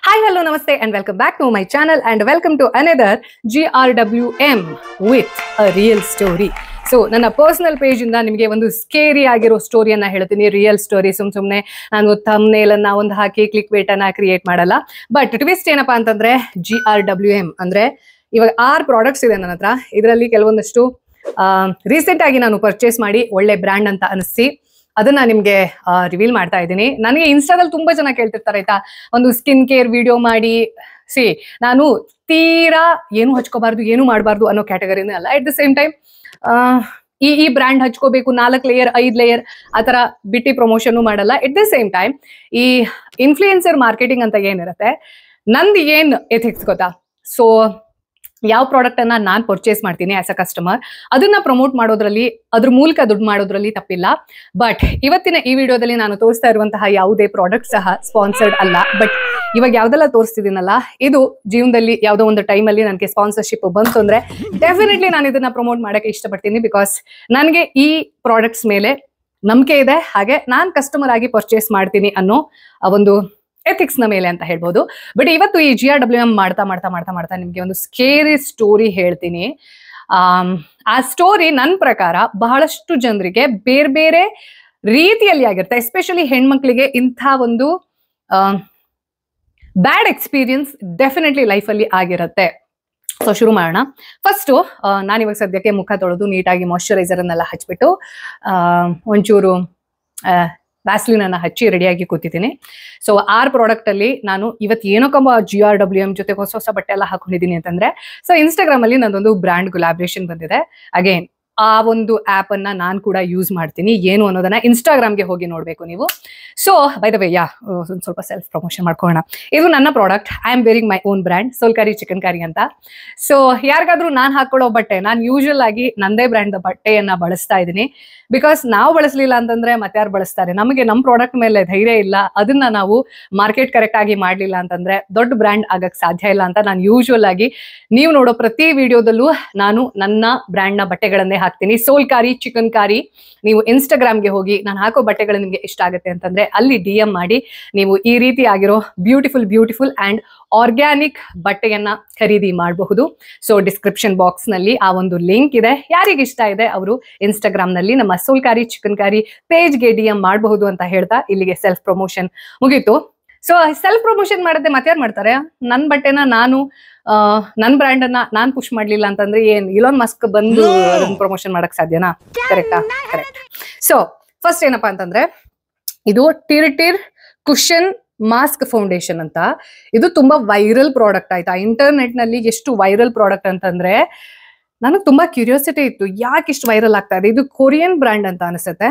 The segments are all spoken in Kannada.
Hi, hello, namaste, and welcome back to my channel, and welcome to another GRWM with a real story. So ನನ್ನ ಪರ್ಸನಲ್ ಪೇಜ್ ಇಂದ ನಿಮಗೆ ಒಂದು ಸ್ಕೇರಿ ಆಗಿರೋ ಸ್ಟೋರಿಯನ್ನ ಹೇಳ್ತೀನಿ. Real story. ಸುಮ್ಮನೆ ನಾನು ಥಂಬ್ನೇಲ್ ಅನ್ನ ಒಂದು ಹಾಕಿ ಕ್ಲಿಕ್ ಬೇಟ್ ಅನ್ನ ಕ್ರಿಯೇಟ್ ಮಾಡಲ್ಲ. ಬಟ್ ಟ್ವಿಸ್ಟ್ ಏನಪ್ಪಾ ಅಂತಂದ್ರೆ GRWM ಅಂದ್ರೆ ಇವಾಗ 6 ಪ್ರಾಡಕ್ಟ್ಸ್ ಇದೆ ನನ್ನ ಹತ್ರ. ಇದರಲ್ಲಿ ಕೆಲವೊಂದಷ್ಟು ರೀಸೆಂಟ್ ಆಗಿ ನಾನು ಪರ್ಚೇಸ್ ಮಾಡಿ ಒಳ್ಳೆ ಬ್ರ್ಯಾಂಡ್ ಅಂತ ಅನಿಸಿ ಅದನ್ನ ನಿಮ್ಗೆ ರಿವೀಲ್ ಮಾಡ್ತಾ ಇದ್ದೀನಿ. ನನಗೆ ಇನ್ಸ್ಟಾದಲ್ಲಿ ತುಂಬಾ ಜನ ಕೇಳ್ತಿರ್ತಾರೆ ಆಯ್ತಾ, ಒಂದು ಸ್ಕಿನ್ ಕೇರ್ ವಿಡಿಯೋ ಮಾಡಿ. ನಾನು ತೀರಾ ಏನು ಹಚ್ಕೋಬಾರ್ದು, ಏನು ಮಾಡಬಾರ್ದು ಅನ್ನೋ ಕ್ಯಾಟಗರಿನೇ ಅಲ್ಲ. ಅಟ್ ದ ಸೇಮ್ ಟೈಮ್ ಈ ಬ್ರ್ಯಾಂಡ್ ಹಚ್ಕೋಬೇಕು 4 ಲೇಯರ್ 5 ಲೇಯರ್ ಆ ತರ ಬಿಟ್ಟಿ ಪ್ರಮೋಷನ್ ಮಾಡಲ್ಲ. ಎಟ್ ದ ಸೇಮ್ ಟೈಮ್ ಈ ಇನ್ಫ್ಲೂಯೆನ್ಸರ್ ಮಾರ್ಕೆಟಿಂಗ್ ಅಂತ ಏನಿರುತ್ತೆ, ನಂದು ಏನ್ ಎಥಿಕ್ಸ್ ಗೊತ್ತಾ? ಸೊ ಯಾವ ಪ್ರಾಡಕ್ಟ್ ಅನ್ನ ನಾನು ಪರ್ಚೇಸ್ ಮಾಡ್ತೀನಿ ಆಸ್ ಅ ಕಸ್ಟಮರ್, ಅದನ್ನ ಪ್ರಮೋಟ್ ಮಾಡೋದ್ರಲ್ಲಿ, ಅದ್ರ ಮೂಲಕ ದುಡ್ಡು ಮಾಡೋದ್ರಲ್ಲಿ ತಪ್ಪಿಲ್ಲ. ಬಟ್ ಇವತ್ತಿನ ಈ ವಿಡಿಯೋದಲ್ಲಿ ನಾನು ತೋರಿಸ್ತಾ ಇರುವಂತಹ ಯಾವುದೇ ಪ್ರಾಡಕ್ಟ್ ಸಹ ಸ್ಪಾನ್ಸರ್ಡ್ ಅಲ್ಲ. ಬಟ್ ಇವಾಗ ಯಾವ್ದೆಲ್ಲ ತೋರಿಸ್ತಿದ್ದೀನಲ್ಲ, ಇದು ಜೀವನದಲ್ಲಿ ಯಾವುದೋ ಒಂದು ಟೈಮಲ್ಲಿ ನನಗೆ ಸ್ಪಾನ್ಸರ್ಶಿಪ್ ಬಂತು ಅಂದ್ರೆ ಡೆಫಿನೆಟ್ಲಿ ನಾನು ಇದನ್ನ ಪ್ರಮೋಟ್ ಮಾಡಕ್ಕೆ ಇಷ್ಟಪಡ್ತೀನಿ. ಬಿಕಾಸ್ ನನಗೆ ಈ ಪ್ರಾಡಕ್ಟ್ಸ್ ಮೇಲೆ ನಂಬಿಕೆ ಇದೆ, ಹಾಗೆ ನಾನು ಕಸ್ಟಮರ್ ಆಗಿ ಪರ್ಚೇಸ್ ಮಾಡ್ತೀನಿ ಅನ್ನೋ ಒಂದು ಎಥಿಕ್ಸ್ ನ ಮೇಲೆ ಅಂತ ಹೇಳ್ಬೋದು. ಬಟ್ ಇವತ್ತು ಈ GRWM ಮಾಡ್ತಾ ನಿಮ್ಗೆ ಒಂದು ಸ್ಕೇರಿ ಸ್ಟೋರಿ ಹೇಳ್ತೀನಿ. ಆ ಸ್ಟೋರಿ ನನ್ನ ಪ್ರಕಾರ ಬಹಳಷ್ಟು ಜನರಿಗೆ ಬೇರೆ ಬೇರೆ ರೀತಿಯಲ್ಲಿ ಆಗಿರುತ್ತೆ. ಎಸ್ಪೆಷಲಿ ಹೆಣ್ಮಕ್ಳಿಗೆ ಇಂಥ ಒಂದು ಬ್ಯಾಡ್ ಎಕ್ಸ್ಪೀರಿಯನ್ಸ್ ಡೆಫಿನೆಟ್ಲಿ ಲೈಫಲ್ಲಿ ಆಗಿರುತ್ತೆ. ಸೊ ಶುರು ಮಾಡೋಣ. ಫಸ್ಟು ನಾನಿವಾಗ ಸದ್ಯಕ್ಕೆ ಮುಖ ತೊಳೆದು ನೀಟಾಗಿ ಮಾಯಶ್ಚರೈಸರ್ ಅನ್ನೆಲ್ಲ ಹಚ್ಬಿಟ್ಟು ಒಂಚೂರು ವ್ಯಾಸ್ಲಿನ್ ಅನ್ನ ಹಚ್ಚಿ ರೆಡಿಯಾಗಿ ಕೂತಿದ್ದೀನಿ. ಸೊ 6 ಪ್ರಾಡಕ್ಟ್ ಅಲ್ಲಿ ನಾನು ಇವತ್ತು ಏನಕ್ಕಮ್ಮ GRWM ಜೊತೆ ಹೊಸ ಬಟ್ಟೆ ಎಲ್ಲ ಹಾಕೊಂಡಿದ್ದೀನಿ ಅಂತಂದ್ರೆ, ಸೊ ಇನ್ಸ್ಟಾಗ್ರಾಮ್ ಅಲ್ಲಿ ನಂದೊಂದು ಬ್ರ್ಯಾಂಡ್ ಕೊಲಾಬ್ರೇಷನ್ ಬಂದಿದೆ. ಅಗೇನ್ ಆ ಒಂದು ಆಪ್ ಅನ್ನ ನಾನು ಕೂಡ ಯೂಸ್ ಮಾಡ್ತೀನಿ. ಏನು ಅನ್ನೋದನ್ನ ಇನ್ಸ್ಟಾಗ್ರಾಮ್ಗೆ ಹೋಗಿ ನೋಡ್ಬೇಕು ನೀವು. ಸೊ ಬೈ ದ ವೇ ಒಂದು ಸ್ವಲ್ಪ ಸೆಲ್ಫ್ ಪ್ರಮೋಷನ್ ಮಾಡ್ಕೊಳ್ಳೋಣ. ಇದು ನನ್ನ product. I am wearing my own brand, Solkari chicken curry ಅಂತ. ಸೊ ಯಾರಿಗಾದ್ರೂ ನಾನು ಹಾಕೊಳ್ಳೋ ಬಟ್ಟೆ, ನಾನು ಯೂಶುವಲ್ ಆಗಿ ನಂದೇ ಬ್ರ್ಯಾಂಡ್ ಬಟ್ಟೆಯನ್ನ ಬಳಸ್ತಾ ಇದ್ದೀನಿ. ಬಿಕಾಸ್ ನಾವು ಬಳಸಲಿಲ್ಲ ಅಂತಂದ್ರೆ ಮತ್ತೆ ಯಾರು ಬಳಸ್ತಾರೆ? ನಮಗೆ ನಮ್ಮ ಪ್ರಾಡಕ್ಟ್ ಮೇಲೆ ಧೈರ್ಯ ಇಲ್ಲ, ಅದನ್ನ ನಾವು ಮಾರ್ಕೆಟ್ ಕರೆಕ್ಟ್ ಆಗಿ ಮಾಡ್ಲಿಲ್ಲ ಅಂತಂದ್ರೆ ದೊಡ್ಡ ಬ್ರ್ಯಾಂಡ್ ಆಗಕ್ ಸಾಧ್ಯ ಇಲ್ಲ ಅಂತ ನಾನು ಯೂಶುವಲ್ ಆಗಿ ನೀವು ನೋಡೋ ಪ್ರತಿ ವಿಡಿಯೋದಲ್ಲೂ ನಾನು ನನ್ನ ಬ್ರ್ಯಾಂಡ್ ನ ಬಟ್ಟೆಗಳನ್ನೇ ಹಾಕ್ತೀನಿ. ಸೋಲ್ಕಾರಿ ಚಿಕನ್ ಕಾರಿ. ನೀವು ಇನ್ಸ್ಟಾಗ್ರಾಮ್ಗೆ ಹೋಗಿ ನಾನು ಹಾಕೋ ಬಟ್ಟೆಗಳು ನಿಮ್ಗೆ ಇಷ್ಟ ಆಗುತ್ತೆ ಅಂತಂದ್ರೆ ಅಲ್ಲಿ DM ಮಾಡಿ ನೀವು ಈ ರೀತಿ ಆಗಿರೋ ಬ್ಯೂಟಿಫುಲ್ ಅಂಡ್ ಆರ್ಗ್ಯಾನಿಕ್ ಬಟ್ಟೆಯನ್ನ ಖರೀದಿ ಮಾಡಬಹುದು. ಸೊ ಡಿಸ್ಕ್ರಿಪ್ಷನ್ ಬಾಕ್ಸ್ ನಲ್ಲಿ ಆ ಒಂದು ಲಿಂಕ್ ಇದೆ. ಯಾರಿಗೆ ಇಷ್ಟ ಇದೆ ಅವರು ಇನ್ಸ್ಟಾಗ್ರಾಮ್ ನಲ್ಲಿ ನಮ್ಮ ಸೋಲ್ಕಾರಿ ಚಿಕನ್ ಕಾರಿ ಪೇಜ್ಗೆ DM ಮಾಡಬಹುದು ಅಂತ ಹೇಳ್ತಾ ಇಲ್ಲಿಗೆ ಸೆಲ್ಫ್ ಪ್ರಮೋಷನ್ ಮುಗೀತು. ಸೊ ಸೆಲ್ಫ್ ಪ್ರಮೋಷನ್ ಮಾಡದೆ ಮತ್ತೆ ಯಾರು ಮಾಡ್ತಾರೆ? ನನ್ನ ಬಟ್ಟೆನ ನಾನು ನನ್ನ ಬ್ರ್ಯಾಂಡ್ ಅನ್ನ ನಾನ್ ಪುಷ್ ಮಾಡ್ಲಿಲ್ಲ ಅಂತಂದ್ರೆ ಏನ್ ಇಲಾನ್ ಮಸ್ಕ್ ಬಂದು ಅದನ್ನ ಪ್ರಮೋಷನ್ ಮಾಡಕ್ ಸಾಧ್ಯನಾ? ಕರೆಕ್ಟಾ? ಕರೆಕ್ಟ್. ಸೊ ಫಸ್ಟ್ ಏನಪ್ಪಾ ಅಂತಂದ್ರೆ, ಇದು ಟಿರ್ ಕುಷನ್ ಮಾಸ್ಕ್ ಫೌಂಡೇಶನ್ ಅಂತ. ಇದು ತುಂಬಾ ವೈರಲ್ ಪ್ರಾಡಕ್ಟ್ ಆಯ್ತಾ. ಇಂಟರ್ನೆಟ್ ನಲ್ಲಿ ಎಷ್ಟು ವೈರಲ್ ಪ್ರಾಡಕ್ಟ್ ಅಂತಂದ್ರೆ ನನಗೆ ತುಂಬಾ ಕ್ಯೂರಿಯಾಸಿಟಿ ಇತ್ತು, ಯಾಕೆ ಇಷ್ಟು ವೈರಲ್ ಆಗ್ತಾ ಇದೆ. ಇದು ಕೊರಿಯನ್ ಬ್ರ್ಯಾಂಡ್ ಅಂತ ಅನಿಸುತ್ತೆ.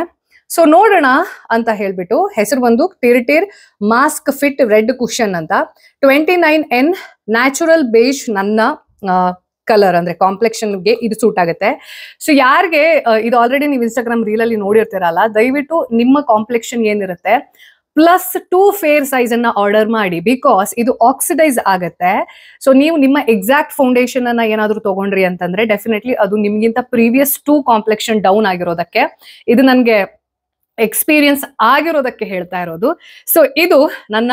ಸೊ ನೋಡೋಣ ಅಂತ ಹೇಳ್ಬಿಟ್ಟು ಹೆಸರು ಬಂದು ಟಿರ್ ಮಾಸ್ಕ್ ಫಿಟ್ ರೆಡ್ ಕುಷನ್ ಅಂತ. 29N ನ್ಯಾಚುರಲ್ ಬೇಜ್ ನನ್ನ ಕಲರ್ ಅಂದ್ರೆ ಕಾಂಪ್ಲೆಕ್ಷನ್ಗೆ ಇದು ಸೂಟ್ ಆಗುತ್ತೆ. ಸೊ ಯಾರಿಗೆ ಇದು ಆಲ್ರೆಡಿ ನೀವು ಇನ್ಸ್ಟಾಗ್ರಾಮ್ ರೀಲಲ್ಲಿ ನೋಡಿರ್ತೀರಲ್ಲ, ದಯವಿಟ್ಟು ನಿಮ್ಮ ಕಾಂಪ್ಲೆಕ್ಷನ್ ಏನಿರುತ್ತೆ +2 ಫೇರ್ ಸೈಜ್ ಅನ್ನ ಆರ್ಡರ್ ಮಾಡಿ. ಬಿಕಾಸ್ ಇದು ಆಕ್ಸಿಡೈಸ್ ಆಗುತ್ತೆ. ಸೊ ನೀವು ನಿಮ್ಮ ಎಕ್ಸಾಕ್ಟ್ ಫೌಂಡೇಶನ್ ಅನ್ನ ಏನಾದ್ರು ತಗೊಂಡ್ರಿ ಅಂತಂದ್ರೆ ಡೆಫಿನೆಟ್ಲಿ ಅದು ನಿಮ್ಗಿಂತ ಪ್ರೀವಿಯಸ್ 2 ಕಾಂಪ್ಲೆಕ್ಷನ್ ಡೌನ್ ಆಗಿರೋದಕ್ಕೆ, ಇದು ನನ್ಗೆ ಎಕ್ಸ್ಪೀರಿಯನ್ಸ್ ಆಗಿರೋದಕ್ಕೆ ಹೇಳ್ತಾ ಇರೋದು. ಸೊ ಇದು ನನ್ನ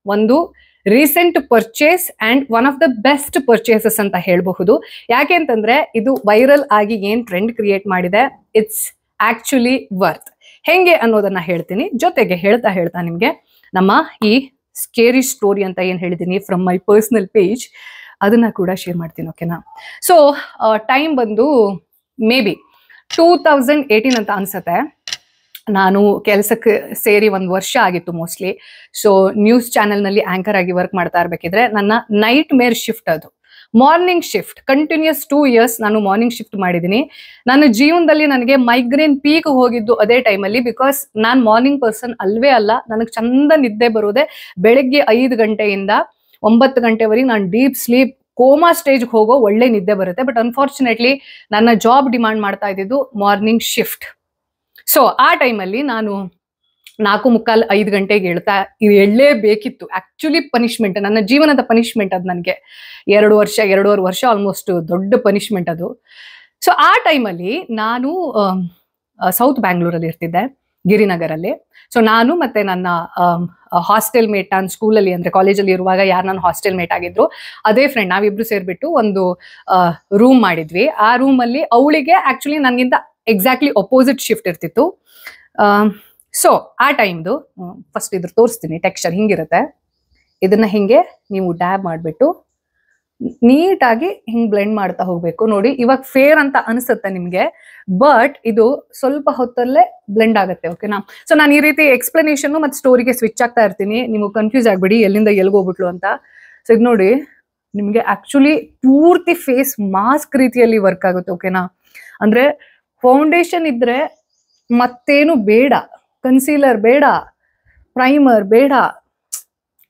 ಒಂದು recent purchase and one of the best purchases ಅಂತ ಹೇಳಬಹುದು. ಯಾಕೆ ಅಂತಂದ್ರೆ ಇದು ವೈರಲ್ ಆಗಿ ಏನ್ ಟ್ರೆಂಡ್ ಕ್ರಿಯೇಟ್ ಮಾಡಿದೆ, ಇಟ್ಸ್ ಆಕ್ಚುಲಿ ವರ್ತ್. ಹೆಂಗೆ ಅನ್ನೋದನ್ನ ಹೇಳ್ತೀನಿ. ಜೊತೆಗೆ ಹೇಳ್ತಾ ನಿಮ್ಗೆ ನಮ್ಮ ಈ ಸ್ಕೇರಿ ಸ್ಟೋರಿ ಅಂತ ಏನ್ ಹೇಳಿದೀನಿ ಫ್ರಮ್ ಮೈ ಪರ್ಸನಲ್ ಪೇಜ್, ಅದನ್ನ ಕೂಡ ಶೇರ್ ಮಾಡ್ತೀನಿ. ಓಕೆನಾ? ಸೊ ಟೈಮ್ ಬಂದು ಮೇ ಬಿ 2018 ಅಂತ ಅನ್ಸತ್ತೆ. ನಾನು ಕೆಲಸಕ್ಕೆ ಸೇರಿ 1 ವರ್ಷ ಆಗಿತ್ತು ಮೋಸ್ಟ್ಲಿ. ಸೊ ನ್ಯೂಸ್ ಚಾನೆಲ್ ನಲ್ಲಿ ಆಂಕರ್ ಆಗಿ ವರ್ಕ್ ಮಾಡ್ತಾ ಇರ್ಬೇಕಿದ್ರೆ ನನ್ನ ನೈಟ್ ಮೇರ್ ಶಿಫ್ಟ್, ಅದು ಮಾರ್ನಿಂಗ್ ಶಿಫ್ಟ್. ಕಂಟಿನ್ಯೂಸ್ 2 ಇಯರ್ಸ್ ನಾನು ಮಾರ್ನಿಂಗ್ ಶಿಫ್ಟ್ ಮಾಡಿದ್ದೀನಿ. ನನ್ನ ಜೀವನದಲ್ಲಿ ನನಗೆ ಮೈಗ್ರೇನ್ ಪೀಕ್ ಹೋಗಿದ್ದು ಅದೇ ಟೈಮಲ್ಲಿ. ಬಿಕಾಸ್ ನಾನು ಮಾರ್ನಿಂಗ್ ಪರ್ಸನ್ ಅಲ್ವೇ ಅಲ್ಲ. ನನಗೆ ಚಂದ ನಿದ್ದೆ ಬರೋದೆ ಬೆಳಗ್ಗೆ 5 ಗಂಟೆಯಿಂದ 9 ಗಂಟೆವರೆಗೆ ನಾನು ಡೀಪ್ ಸ್ಲೀಪ್ ಕೋಮಾ ಸ್ಟೇಜ್ ಹೋಗೋ ಒಳ್ಳೆ ನಿದ್ದೆ ಬರುತ್ತೆ. ಬಟ್ ಅನ್ಫಾರ್ಚುನೇಟ್ಲಿ ನನ್ನ ಜಾಬ್ ಡಿಮಾಂಡ್ ಮಾಡ್ತಾ ಇದ್ದಿದ್ದು ಮಾರ್ನಿಂಗ್ ಶಿಫ್ಟ್. ಸೊ ಆ ಟೈಮಲ್ಲಿ ನಾನು 4:45 ಗಂಟೆಗೆ ಎಳ್ಳೇಬೇಕಿತ್ತು. ಆಕ್ಚುಲಿ ಪನಿಷ್ಮೆಂಟ್, ನನ್ನ ಜೀವನದ ಪನಿಷ್ಮೆಂಟ್ ಅದು. ನನಗೆ 2.5 ವರ್ಷ ಆಲ್ಮೋಸ್ಟ್ ದೊಡ್ಡ ಪನಿಷ್ಮೆಂಟ್ ಅದು. ಸೊ ಆ ಟೈಮಲ್ಲಿ ನಾನು ಸೌತ್ ಬ್ಯಾಂಗ್ಳೂರಲ್ಲಿ ಇರ್ತಿದ್ದೆ, ಗಿರಿನಗರಲ್ಲಿ. ಸೊ ನಾನು ಮತ್ತೆ ನನ್ನ ಹಾಸ್ಟೆಲ್ ಮೇಟ್, ನಾನು ಸ್ಕೂಲಲ್ಲಿ ಅಂದ್ರೆ ಕಾಲೇಜಲ್ಲಿ ಇರುವಾಗ ಯಾರು ನಾನು ಹಾಸ್ಟೆಲ್ ಮೇಟ್ ಆಗಿದ್ರು ಅದೇ ಫ್ರೆಂಡ್, ನಾವಿಬ್ರು ಸೇರ್ಬಿಟ್ಟು ಒಂದು ರೂಮ್ ಮಾಡಿದ್ವಿ. ಆ ರೂಮಲ್ಲಿ ಅವಳಿಗೆ ಆಕ್ಚುಲಿ ನನಗಿಂತ ಎಕ್ಸಾಕ್ಟ್ಲಿ ಅಪೋಸಿಟ್ ಶಿಫ್ಟ್ ಇರ್ತಿತ್ತು. ಸೊ ಆ ಟೈಮ್ದು ಫಸ್ಟ್ ಇದ್ರ ತೋರಿಸ್ತೀನಿ. ಟೆಕ್ಸ್ಚರ್ ಹಿಂಗಿರುತ್ತೆ. ಇದನ್ನ ಹಿಂಗೆ ನೀವು ಡ್ಯಾಬ್ ಮಾಡಿಬಿಟ್ಟು ನೀಟಾಗಿ ಹಿಂಗ್ ಬ್ಲೆಂಡ್ ಮಾಡ್ತಾ ಹೋಗ್ಬೇಕು. ನೋಡಿ ಇವಾಗ ಫೇರ್ ಅಂತ ಅನಿಸುತ್ತೆ ನಿಮ್ಗೆ, ಬಟ್ ಇದು ಸ್ವಲ್ಪ ಹೊತ್ತಲ್ಲೇ ಬ್ಲೆಂಡ್ ಆಗುತ್ತೆ. ಓಕೆನಾ? ಸೊ ನಾನು ಈ ರೀತಿ ಎಕ್ಸ್ಪ್ಲನೇಷನ್ ಮತ್ತೆ ಸ್ಟೋರಿಗೆ ಸ್ವಿಚ್ ಆಗ್ತಾ ಇರ್ತೀನಿ, ನೀವು ಕನ್ಫ್ಯೂಸ್ ಆಗ್ಬಿಡಿ ಎಲ್ಲಿಂದ ಎಲ್ಗೋಗ್ಬಿಟ್ಲು ಅಂತ. ಸೊ ಇದು ನೋಡಿ ನಿಮ್ಗೆ ಆಕ್ಚುಲಿ ಪೂರ್ತಿ ಫೇಸ್ ಮಾಸ್ಕ್ ರೀತಿಯಲ್ಲಿ ವರ್ಕ್ ಆಗುತ್ತೆ. ಓಕೆನಾ? ಅಂದ್ರೆ ಫೌಂಡೇಶನ್ ಇದ್ರೆ ಮತ್ತೇನು ಬೇಡ, ಕನ್ಸೀಲರ್ ಬೇಡ, ಪ್ರೈಮರ್ ಬೇಡ,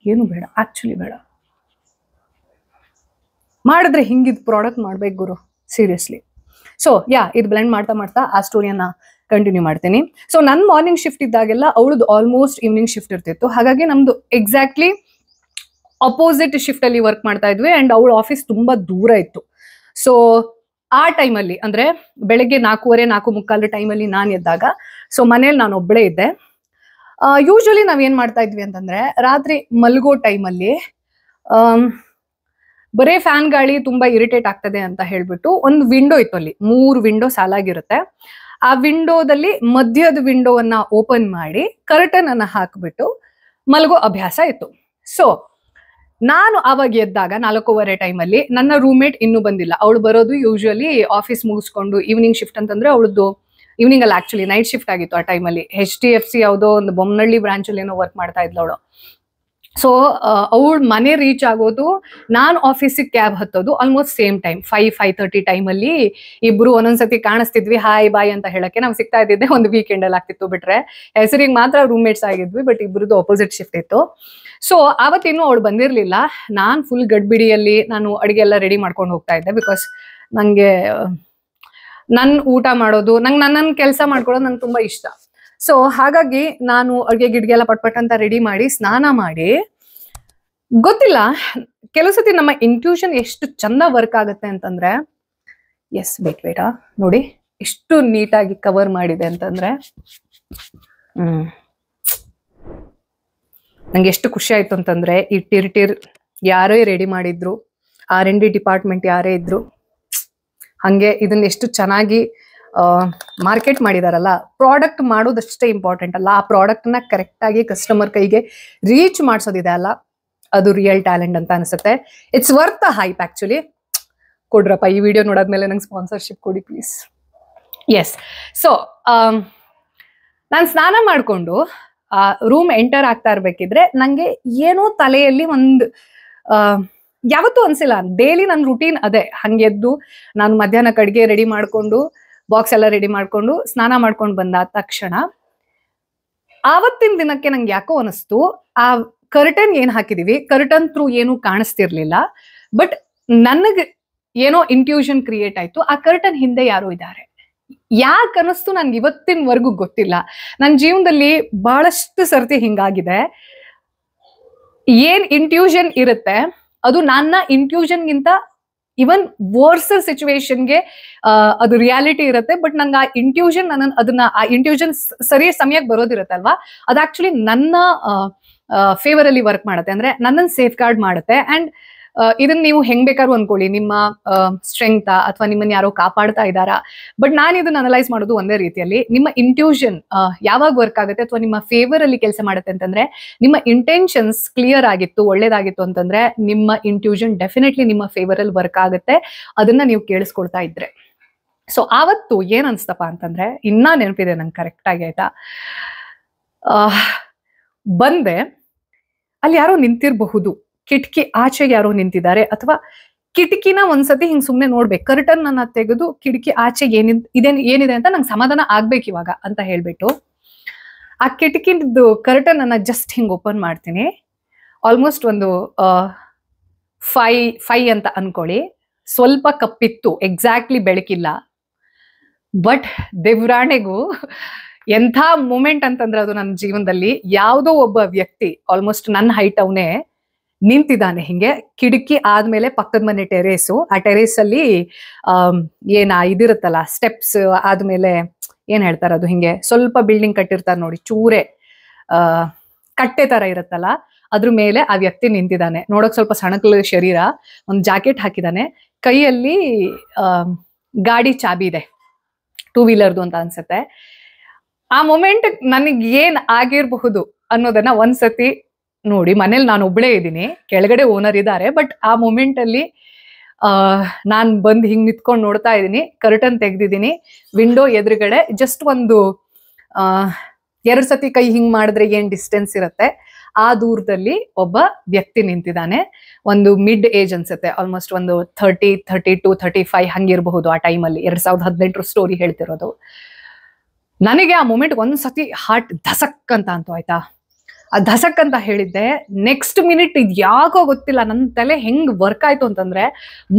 ಏನು ಬೇಡ, ಆಕ್ಚುಲಿ ಬೇಡ. ಮಾಡಿದ್ರೆ ಹಿಂಗಿದ್ ಪ್ರಾಡಕ್ಟ್ ಮಾಡ್ಬೇಕು ಗುರು, ಸೀರಿಯಸ್ಲಿ. ಸೊ ಇದು ಬ್ಲೆಂಡ್ ಮಾಡ್ತಾ ಮಾಡ್ತಾ ಆ ಸ್ಟೋರಿಯನ್ನ ಕಂಟಿನ್ಯೂ ಮಾಡ್ತೀನಿ. ಸೊ ನನ್ನ ಮಾರ್ನಿಂಗ್ ಶಿಫ್ಟ್ ಇದ್ದಾಗೆಲ್ಲ ಅವಳದು ಆಲ್ಮೋಸ್ಟ್ ಈವ್ನಿಂಗ್ ಶಿಫ್ಟ್ ಇರ್ತಿತ್ತು. ಹಾಗಾಗಿ ನಮ್ದು ಎಕ್ಸಾಕ್ಟ್ಲಿ ಅಪೋಸಿಟ್ ಶಿಫ್ಟ್ ಅಲ್ಲಿ ವರ್ಕ್ ಮಾಡ್ತಾ ಇದ್ವಿ. ಅಂಡ್ ಅವಳ ಆಫೀಸ್ ತುಂಬಾ ದೂರ ಇತ್ತು. ಸೊ ಆ ಟೈಮಲ್ಲಿ ಅಂದ್ರೆ ಬೆಳಗ್ಗೆ 4:15, 4:45 ಟೈಮಲ್ಲಿ ನಾನು ಎದ್ದಾಗ, ಸೊ ಮನೇಲಿ ನಾನು ಒಬ್ಬಳೇ ಇದ್ದೆ. ಯೂಶಲಿ ನಾವೇನ್ ಮಾಡ್ತಾ ಇದ್ವಿ ಅಂತಂದ್ರೆ ರಾತ್ರಿ ಮಲ್ಗೋ ಟೈಮಲ್ಲಿ ಬರೇ ಫ್ಯಾನ್ ಗಾಳಿ ತುಂಬಾ ಇರಿಟೇಟ್ ಆಗ್ತದೆ ಅಂತ ಹೇಳ್ಬಿಟ್ಟು ಒಂದು ವಿಂಡೋ ಇತ್ತು, ಅಲ್ಲಿ 3 ವಿಂಡೋ ಸಾಲಾಗಿರುತ್ತೆ. ಆ ವಿಂಡೋದಲ್ಲಿ ಮಧ್ಯದ ವಿಂಡೋವನ್ನ ಓಪನ್ ಮಾಡಿ ಕರ್ಟನ್ ಅನ್ನ ಹಾಕ್ಬಿಟ್ಟು ಮಲ್ಗೋ ಅಭ್ಯಾಸ ಇತ್ತು. ಸೊ ನಾನು ಅವಾಗ ಎದ್ದಾಗ 4:15 ಟೈಮಲ್ಲಿ ನನ್ನ ರೂಮ್ಮೇಟ್ ಇನ್ನೂ ಬಂದಿಲ್ಲ. ಅವಳು ಬರೋದು ಯೂಶುವಲಿ ಆಫೀಸ್ ಮುಗಿಸ್ಕೊಂಡು ಈವ್ನಿಂಗ್ ಶಿಫ್ಟ್ ಅಂತಂದ್ರೆ ಅವಳದ್ದು ಈವ್ನಿಂಗ್ ಅಲ್ಲಿ ಆಕ್ಚುಲಿ ನೈಟ್ ಶಿಫ್ಟ್ ಆಗಿತ್ತು ಆ ಟೈಮಲ್ಲಿ. HDFC ಯಾವುದೋ ಒಂದು ಬೊಮ್ಮನಹಳ್ಳಿ ಬ್ರಾಂಚ್ ಅಲ್ಲಿ ಏನೋ ವರ್ಕ್ ಮಾಡ್ತಾ ಇದ್ಲು ಅವಳು. ಸೊ ಅವಳ ಮನೆ ರೀಚ್ ಆಗೋದು, ನಾನು ಆಫೀಸಿಗೆ ಕ್ಯಾಬ್ ಹತ್ತೋದು ಆಲ್ಮೋಸ್ಟ್ ಸೇಮ್ ಟೈಮ್, 5:30 ಟೈಮಲ್ಲಿ. ಇಬ್ರು ಒಂದೊಂದ್ಸತಿ ಕಾಣಿಸ್ತಿದ್ವಿ, ಹಾಯ್ ಬಾಯ್ ಅಂತ ಹೇಳಕ್ಕೆ. ನಾವು ಸಿಗ್ತಾ ಇದ್ದಿದ್ದೆ ಒಂದು ವೀಕೆಂಡ್ ಅಲ್ಲಿ ಆಗ್ತಿತ್ತು, ಬಿಟ್ರೆ ಹೆಸರಿಗೆ ಮಾತ್ರ ರೂಮ್ಮೇಟ್ಸ್ ಆಗಿದ್ವಿ. ಬಟ್ ಇಬ್ರದ್ದು ಅಪೋಸಿಟ್ ಶಿಫ್ಟ್ ಇತ್ತು. ಸೊ ಆವತ್ತಿನ್ನೂ ಅವಳು ಬಂದಿರ್ಲಿಲ್ಲ. ನಾನು ಫುಲ್ ಗಡ್ಬಿಡಿಯಲ್ಲಿ ನಾನು ಅಡಿಗೆ ಎಲ್ಲ ರೆಡಿ ಮಾಡ್ಕೊಂಡು ಹೋಗ್ತಾ ಇದ್ದೆ. ಬಿಕಾಸ್ ನಂಗೆ ನನ್ ಊಟ ಮಾಡೋದು, ನನ್ನನ್ನು ಕೆಲಸ ಮಾಡ್ಕೊಳ್ಳೋದು ನಂಗೆ ತುಂಬಾ ಇಷ್ಟ. ಸೊ ಹಾಗಾಗಿ ನಾನು ಅಡ್ಗೆ ಗಿಡ್ಗೆ ಎಲ್ಲ ಪಟ್ ಅಂತ ರೆಡಿ ಮಾಡಿ ಸ್ನಾನ ಮಾಡಿ, ಗೊತ್ತಿಲ್ಲ ಕೆಲವು ಸತಿ ನಮ್ಮ ಇಂಟ್ಯೂಷನ್ ಎಷ್ಟು ಚಂದ ವರ್ಕ್ ಆಗುತ್ತೆ ಅಂತಂದ್ರೆ, ಬೇಡ ನೋಡಿ ಎಷ್ಟು ನೀಟಾಗಿ ಕವರ್ ಮಾಡಿದೆ ಅಂತಂದ್ರೆ, ನಂಗೆ ಎಷ್ಟು ಖುಷಿ ಆಯ್ತು ಅಂತಂದ್ರೆ, ಈ ಟಿರ್ ಯಾರೇ ರೆಡಿ ಮಾಡಿದ್ರು, R&D ಡಿಪಾರ್ಟ್ಮೆಂಟ್ ಯಾರೇ ಇದ್ರು, ಹಂಗೆ ಇದನ್ನ ಎಷ್ಟು ಚೆನ್ನಾಗಿ ಮಾರ್ಕೆಟ್ ಮಾಡಿದಾರಲ್ಲ. ಪ್ರಾಡಕ್ಟ್ ಮಾಡೋದಷ್ಟೇ ಇಂಪಾರ್ಟೆಂಟ್ ಅಲ್ಲ, ಆ ಪ್ರಾಡಕ್ಟ್ ನ ಕರೆಕ್ಟ್ ಆಗಿ ಕಸ್ಟಮರ್ ಕೈಗೆ ರೀಚ್ ಮಾಡಿಸೋದಿದೆ ಅಲ್ಲ, ಅದು ರಿಯಲ್ ಟ್ಯಾಲೆಂಟ್ ಅಂತ ಅನ್ಸುತ್ತೆ. It's worth the hype actually. ಕೊಡ್ರಪ್ಪ, ಈ ವಿಡಿಯೋ ನೋಡಾದ್ಮೇಲೆ ನಂಗೆ ಸ್ಪಾನ್ಸರ್ಶಿಪ್ ಕೊಡಿ ಪ್ಲೀಸ್. ಸೊ ನಾನು ಸ್ನಾನ ಮಾಡ್ಕೊಂಡು ರೂಮ್ ಎಂಟರ್ ಆಗ್ತಾ ಇರ್ಬೇಕಿದ್ರೆ ನಂಗೆ ಏನೋ ತಲೆಯಲ್ಲಿ ಒಂದು ಯಾವತ್ತೂ ಅನ್ಸಿಲ್ಲ. ಡೈಲಿ ನನ್ನ ರುಟೀನ್ ಅದೇ. ಹಂಗೆದ್ದು ನಾನು ಮಧ್ಯಾಹ್ನ ಅಡ್ಗೆ ರೆಡಿ ಮಾಡ್ಕೊಂಡು ಬಾಕ್ಸ್ ಎಲ್ಲ ರೆಡಿ ಮಾಡ್ಕೊಂಡು ಸ್ನಾನ ಮಾಡ್ಕೊಂಡು ಬಂದ ತಕ್ಷಣ ಆವತ್ತಿನ ದಿನಕ್ಕೆ ನಂಗೆ ಯಾಕೋ ಅನಿಸ್ತು, ಆ ಕರ್ಟನ್ ಏನ್ ಹಾಕಿದೀವಿ, ಕರ್ಟನ್ ಥ್ರೂ ಏನು ಕಾಣಿಸ್ತಿರ್ಲಿಲ್ಲ. ಬಟ್ ನನಗೆ ಏನೋ ಇಂಟ್ಯೂಷನ್ ಕ್ರಿಯೇಟ್ ಆಯ್ತು, ಆ ಕರ್ಟನ್ ಹಿಂದೆ ಯಾರೋ ಇದ್ದಾರೆ. ಯಾಕೆ ಅನಿಸ್ತು ನನ್ಗೆ ಇವತ್ತಿನವರೆಗೂ ಗೊತ್ತಿಲ್ಲ. ನನ್ನ ಜೀವನದಲ್ಲಿ ಬಹಳಷ್ಟು ಸರ್ತಿ ಹಿಂಗಾಗಿದೆ. ಏನ್ ಇಂಟ್ಯೂಷನ್ ಇರುತ್ತೆ ಅದು ನನ್ನ ಇಂಟ್ಯೂಷನ್ಗಿಂತ ಇವನ್ ವರ್ಸರ್ ಸಿಚುವೇಶನ್ಗೆ ಅದು ರಿಯಾಲಿಟಿ ಇರುತ್ತೆ. ಬಟ್ ನಂಗೆ ಆ ಇಂಟ್ಯೂಷನ್ ಆ ಇಂಟ್ಯೂಷನ್ ಸರಿ ಸಮಯಕ್ಕೆ ಬರೋದಿರುತ್ತಲ್ವಾ, ಅದು ಆಕ್ಚುಲಿ ನನ್ನ ಫೇವರ್ ಅಲ್ಲಿ ವರ್ಕ್ ಮಾಡುತ್ತೆ. ಅಂದ್ರೆ ನನ್ನನ್ನು ಸೇಫ್ ಗಾರ್ಡ್ ಮಾಡುತ್ತೆ. ಅಂಡ್ ಇದನ್ನ ನೀವು ಹೆಂಗ್ ಬೇಕಾದ್ರೂ ಅನ್ಕೊಳ್ಳಿ, ನಿಮ್ಮ ಸ್ಟ್ರೆಂಗ್ತಾ ಅಥವಾ ನಿಮ್ಮನ್ನ ಯಾರೋ ಕಾಪಾಡ್ತಾ ಇದ್ದಾರಾ. ಬಟ್ ನಾನು ಇದನ್ನ ಅನಲೈಸ್ ಮಾಡೋದು ಒಂದೇ ರೀತಿಯಲ್ಲಿ, ನಿಮ್ಮ ಇಂಟ್ಯೂಷನ್ ಯಾವಾಗ ವರ್ಕ್ ಆಗುತ್ತೆ ಅಥವಾ ನಿಮ್ಮ ಫೇವರ್ ಅಲ್ಲಿ ಕೆಲಸ ಮಾಡುತ್ತೆ ಅಂತಂದ್ರೆ, ನಿಮ್ಮ ಇಂಟೆನ್ಷನ್ಸ್ ಕ್ಲಿಯರ್ ಆಗಿತ್ತು, ಒಳ್ಳೇದಾಗಿತ್ತು ಅಂತಂದ್ರೆ ನಿಮ್ಮ ಇಂಟ್ಯೂಷನ್ ಡೆಫಿನೆಟ್ಲಿ ನಿಮ್ಮ ಫೇವರ್ ಅಲ್ಲಿ ವರ್ಕ್ ಆಗುತ್ತೆ, ಅದನ್ನ ನೀವು ಕೇಳಿಸ್ಕೊಳ್ತಾ ಇದ್ರೆ. ಸೊ ಆವತ್ತು ಏನ್ ಅನ್ಸ್ತಪ್ಪ ಅಂತಂದ್ರೆ, ಇನ್ನ ನೆನಪಿದೆ ನಂಗೆ ಕರೆಕ್ಟ್ ಆಗಿ, ಆಯ್ತಾ. ಬಂದೆ, ಅಲ್ಲಿ ಯಾರೋ ನಿಂತಿರಬಹುದು, ಕಿಟಕಿ ಆಚೆಗೆ ಯಾರೋ ನಿಂತಿದ್ದಾರೆ, ಅಥವಾ ಕಿಟಕಿನ ಒಂದ್ಸತಿ ಹಿಂಗ್ ಸುಮ್ನೆ ನೋಡ್ಬೇಕು, ಕರ್ಟನ್ ಅನ್ನ ತೆಗೆದು ಕಿಟಕಿ ಆಚೆ ಏನಿದೆ ಅಂತ ನಂಗೆ ಸಮಾಧಾನ ಆಗ್ಬೇಕು ಇವಾಗ ಅಂತ ಹೇಳ್ಬಿಟ್ಟು ಆ ಕಿಟಕಿದು ಕರ್ಟನ್ ಅನ್ನ ಜಸ್ಟ್ ಹಿಂಗ್ ಓಪನ್ ಮಾಡ್ತೀನಿ. ಆಲ್ಮೋಸ್ಟ್ ಒಂದು 5 ಅಂತ ಅನ್ಕೊಳ್ಳಿ. ಸ್ವಲ್ಪ ಕಪ್ಪಿತ್ತು, ಎಕ್ಸಾಕ್ಟ್ಲಿ ಬೆಳಕಿಲ್ಲ. ಬಟ್ ದೇವ್ರಾಣೆಗೂ ಎಂಥ ಮೂಮೆಂಟ್ ಅಂತಂದ್ರೆ ಅದು ನನ್ನ ಜೀವನದಲ್ಲಿ, ಯಾವುದೋ ಒಬ್ಬ ವ್ಯಕ್ತಿ ಆಲ್ಮೋಸ್ಟ್ ನನ್ನ ಹೈಟ್ ಅವನೇ ನಿಂತಿದ್ದಾನೆ ಹಿಂಗೆ. ಕಿಟಕಿ ಆದ್ಮೇಲೆ ಪಕ್ಕದ ಮನೆ ಟೆರೇಸು, ಆ ಟೆರೇಸ್ ಅಲ್ಲಿ ಇದಿರುತ್ತಲ್ಲ ಸ್ಟೆಪ್ಸ್ ಆದ್ಮೇಲೆ ಏನ್ ಹೇಳ್ತಾರ ಅದು, ಹಿಂಗೆ ಸ್ವಲ್ಪ ಬಿಲ್ಡಿಂಗ್ ಕಟ್ಟಿರ್ತಾರೆ ನೋಡಿ, ಚೂರೆ ಕಟ್ಟೆ ತರ ಇರುತ್ತಲ್ಲ ಅದ್ರ ಮೇಲೆ ಆ ವ್ಯಕ್ತಿ ನಿಂತಿದ್ದಾನೆ. ನೋಡಕ್ ಸ್ವಲ್ಪ ಸಣಕಲು ಶರೀರ, ಒಂದು ಜಾಕೆಟ್ ಹಾಕಿದಾನೆ, ಕೈಯಲ್ಲಿ ಗಾಡಿ ಚಾಬಿ ಇದೆ, 2 ವೀಲರ್ದು ಅಂತ ಅನ್ಸುತ್ತೆ. ಆ ಮೊಮೆಂಟ್ ನನಗೆ ಏನ್ ಆಗಿರಬಹುದು ಅನ್ನೋದನ್ನ ಒಂದ್ಸತಿ ನೋಡಿ. ಮನೇಲಿ ನಾನು ಒಬ್ಳೇ ಇದ್ದೀನಿ, ಕೆಳಗಡೆ ಓನರ್ ಇದ್ದಾರೆ, ಬಟ್ ಆ ಮೊಮೆಂಟ್ ಅಲ್ಲಿ ನಾನ್ ಬಂದ್ ಹಿಂಗ್ ನಿತ್ಕೊಂಡು ನೋಡ್ತಾ ಇದ್ದೀನಿ, ಕರ್ಟನ್ ತೆಗ್ದಿದ್ದೀನಿ, ವಿಂಡೋ ಎದುರುಗಡೆ ಜಸ್ಟ್ ಒಂದು 2 ಸತಿ ಕೈ ಹಿಂಗ್ ಮಾಡಿದ್ರೆ ಏನ್ ಡಿಸ್ಟೆನ್ಸ್ ಇರುತ್ತೆ ಆ ದೂರದಲ್ಲಿ ಒಬ್ಬ ವ್ಯಕ್ತಿ ನಿಂತಿದ್ದಾನೆ. ಒಂದು ಮಿಡ್ ಏಜ್ ಅನ್ಸುತ್ತೆ, ಆಲ್ಮೋಸ್ಟ್ ಒಂದು 30, 32, 35 ಹಂಗಿರಬಹುದು ಆ ಟೈಮಲ್ಲಿ. 2018 ಸ್ಟೋರಿ ಹೇಳ್ತಿರೋದು. ನನಗೆ ಆ ಮೂಮೆಂಟ್ ಒಂದ್ಸತಿ ಹಾರ್ಟ್ ಧಸಕ್ ಅಂತ ಅಂತು ಆಯ್ತಾ. ಆ ಧಸಕ್ ಅಂತ ಹೇಳಿದ್ದೆ, ನೆಕ್ಸ್ಟ್ ಮಿನಿಟ್ ಇದು ಯಾಕೋ ಗೊತ್ತಿಲ್ಲ ನನ್ನ ತಲೆ ಹೆಂಗ್ ವರ್ಕ್ ಆಯ್ತು ಅಂತಂದ್ರೆ,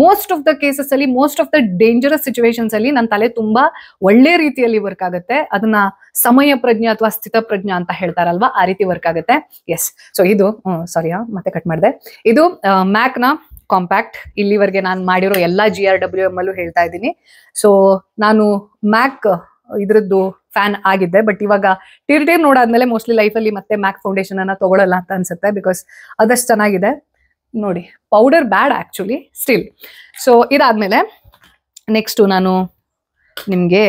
ಮೋಸ್ಟ್ ಆಫ್ ದ ಕೇಸಸ್ ಅಲ್ಲಿ, most of the dangerous situations ಅಲ್ಲಿ ನನ್ನ ತಲೆ ತುಂಬಾ ಒಳ್ಳೆ ರೀತಿಯಲ್ಲಿ ವರ್ಕ್ ಆಗುತ್ತೆ. ಅದನ್ನ ಸಮಯ ಪ್ರಜ್ಞೆ ಅಥವಾ ಸ್ಥಿತ ಪ್ರಜ್ಞೆ ಅಂತ ಹೇಳ್ತಾರಲ್ವಾ, ಆ ರೀತಿ ವರ್ಕ್ ಆಗುತ್ತೆ. ಎಸ್, ಸೊ ಇದು ಸಾರಿ ಮತ್ತೆ ಕಟ್ ಮಾಡಿದೆ. ಇದು ಮ್ಯಾಕ್ ನ ಕಾಂಪ್ಯಾಕ್ಟ್. ಇಲ್ಲಿವರೆಗೆ ನಾನು ಮಾಡಿರೋ ಎಲ್ಲಾ GRWM ಅಲ್ಲೂ ಹೇಳ್ತಾ ಇದ್ದೀನಿ. ಸೊ ನಾನು ಮ್ಯಾಕ್ ಇದ್ರದ್ದು ಫ್ಯಾನ್ ಆಗಿದ್ದೆ, ಬಟ್ ಇವಾಗ ಟೀರ್ ನೋಡಾದ್ಮೇಲೆ ಮೋಸ್ಟ್ಲಿ ಲೈಫಲ್ಲಿ ಮತ್ತೆ ಮ್ಯಾಕ್ ಫೌಂಡೇಶನ್ ಅನ್ನ ತಗೊಳ್ಳಲ್ಲ ಅಂತ ಅನ್ಸುತ್ತೆ, ಬಿಕಾಸ್ ಅದಷ್ಟು ಚೆನ್ನಾಗಿದೆ. ನೋಡಿ, ಪೌಡರ್ ಬ್ಯಾಡ್ ಆಕ್ಚುಲಿ, ಸ್ಟಿಲ್. ಸೊ ಇದಾದ್ಮೇಲೆ ನೆಕ್ಸ್ಟ್ ನಾನು ನಿಮ್ಗೆ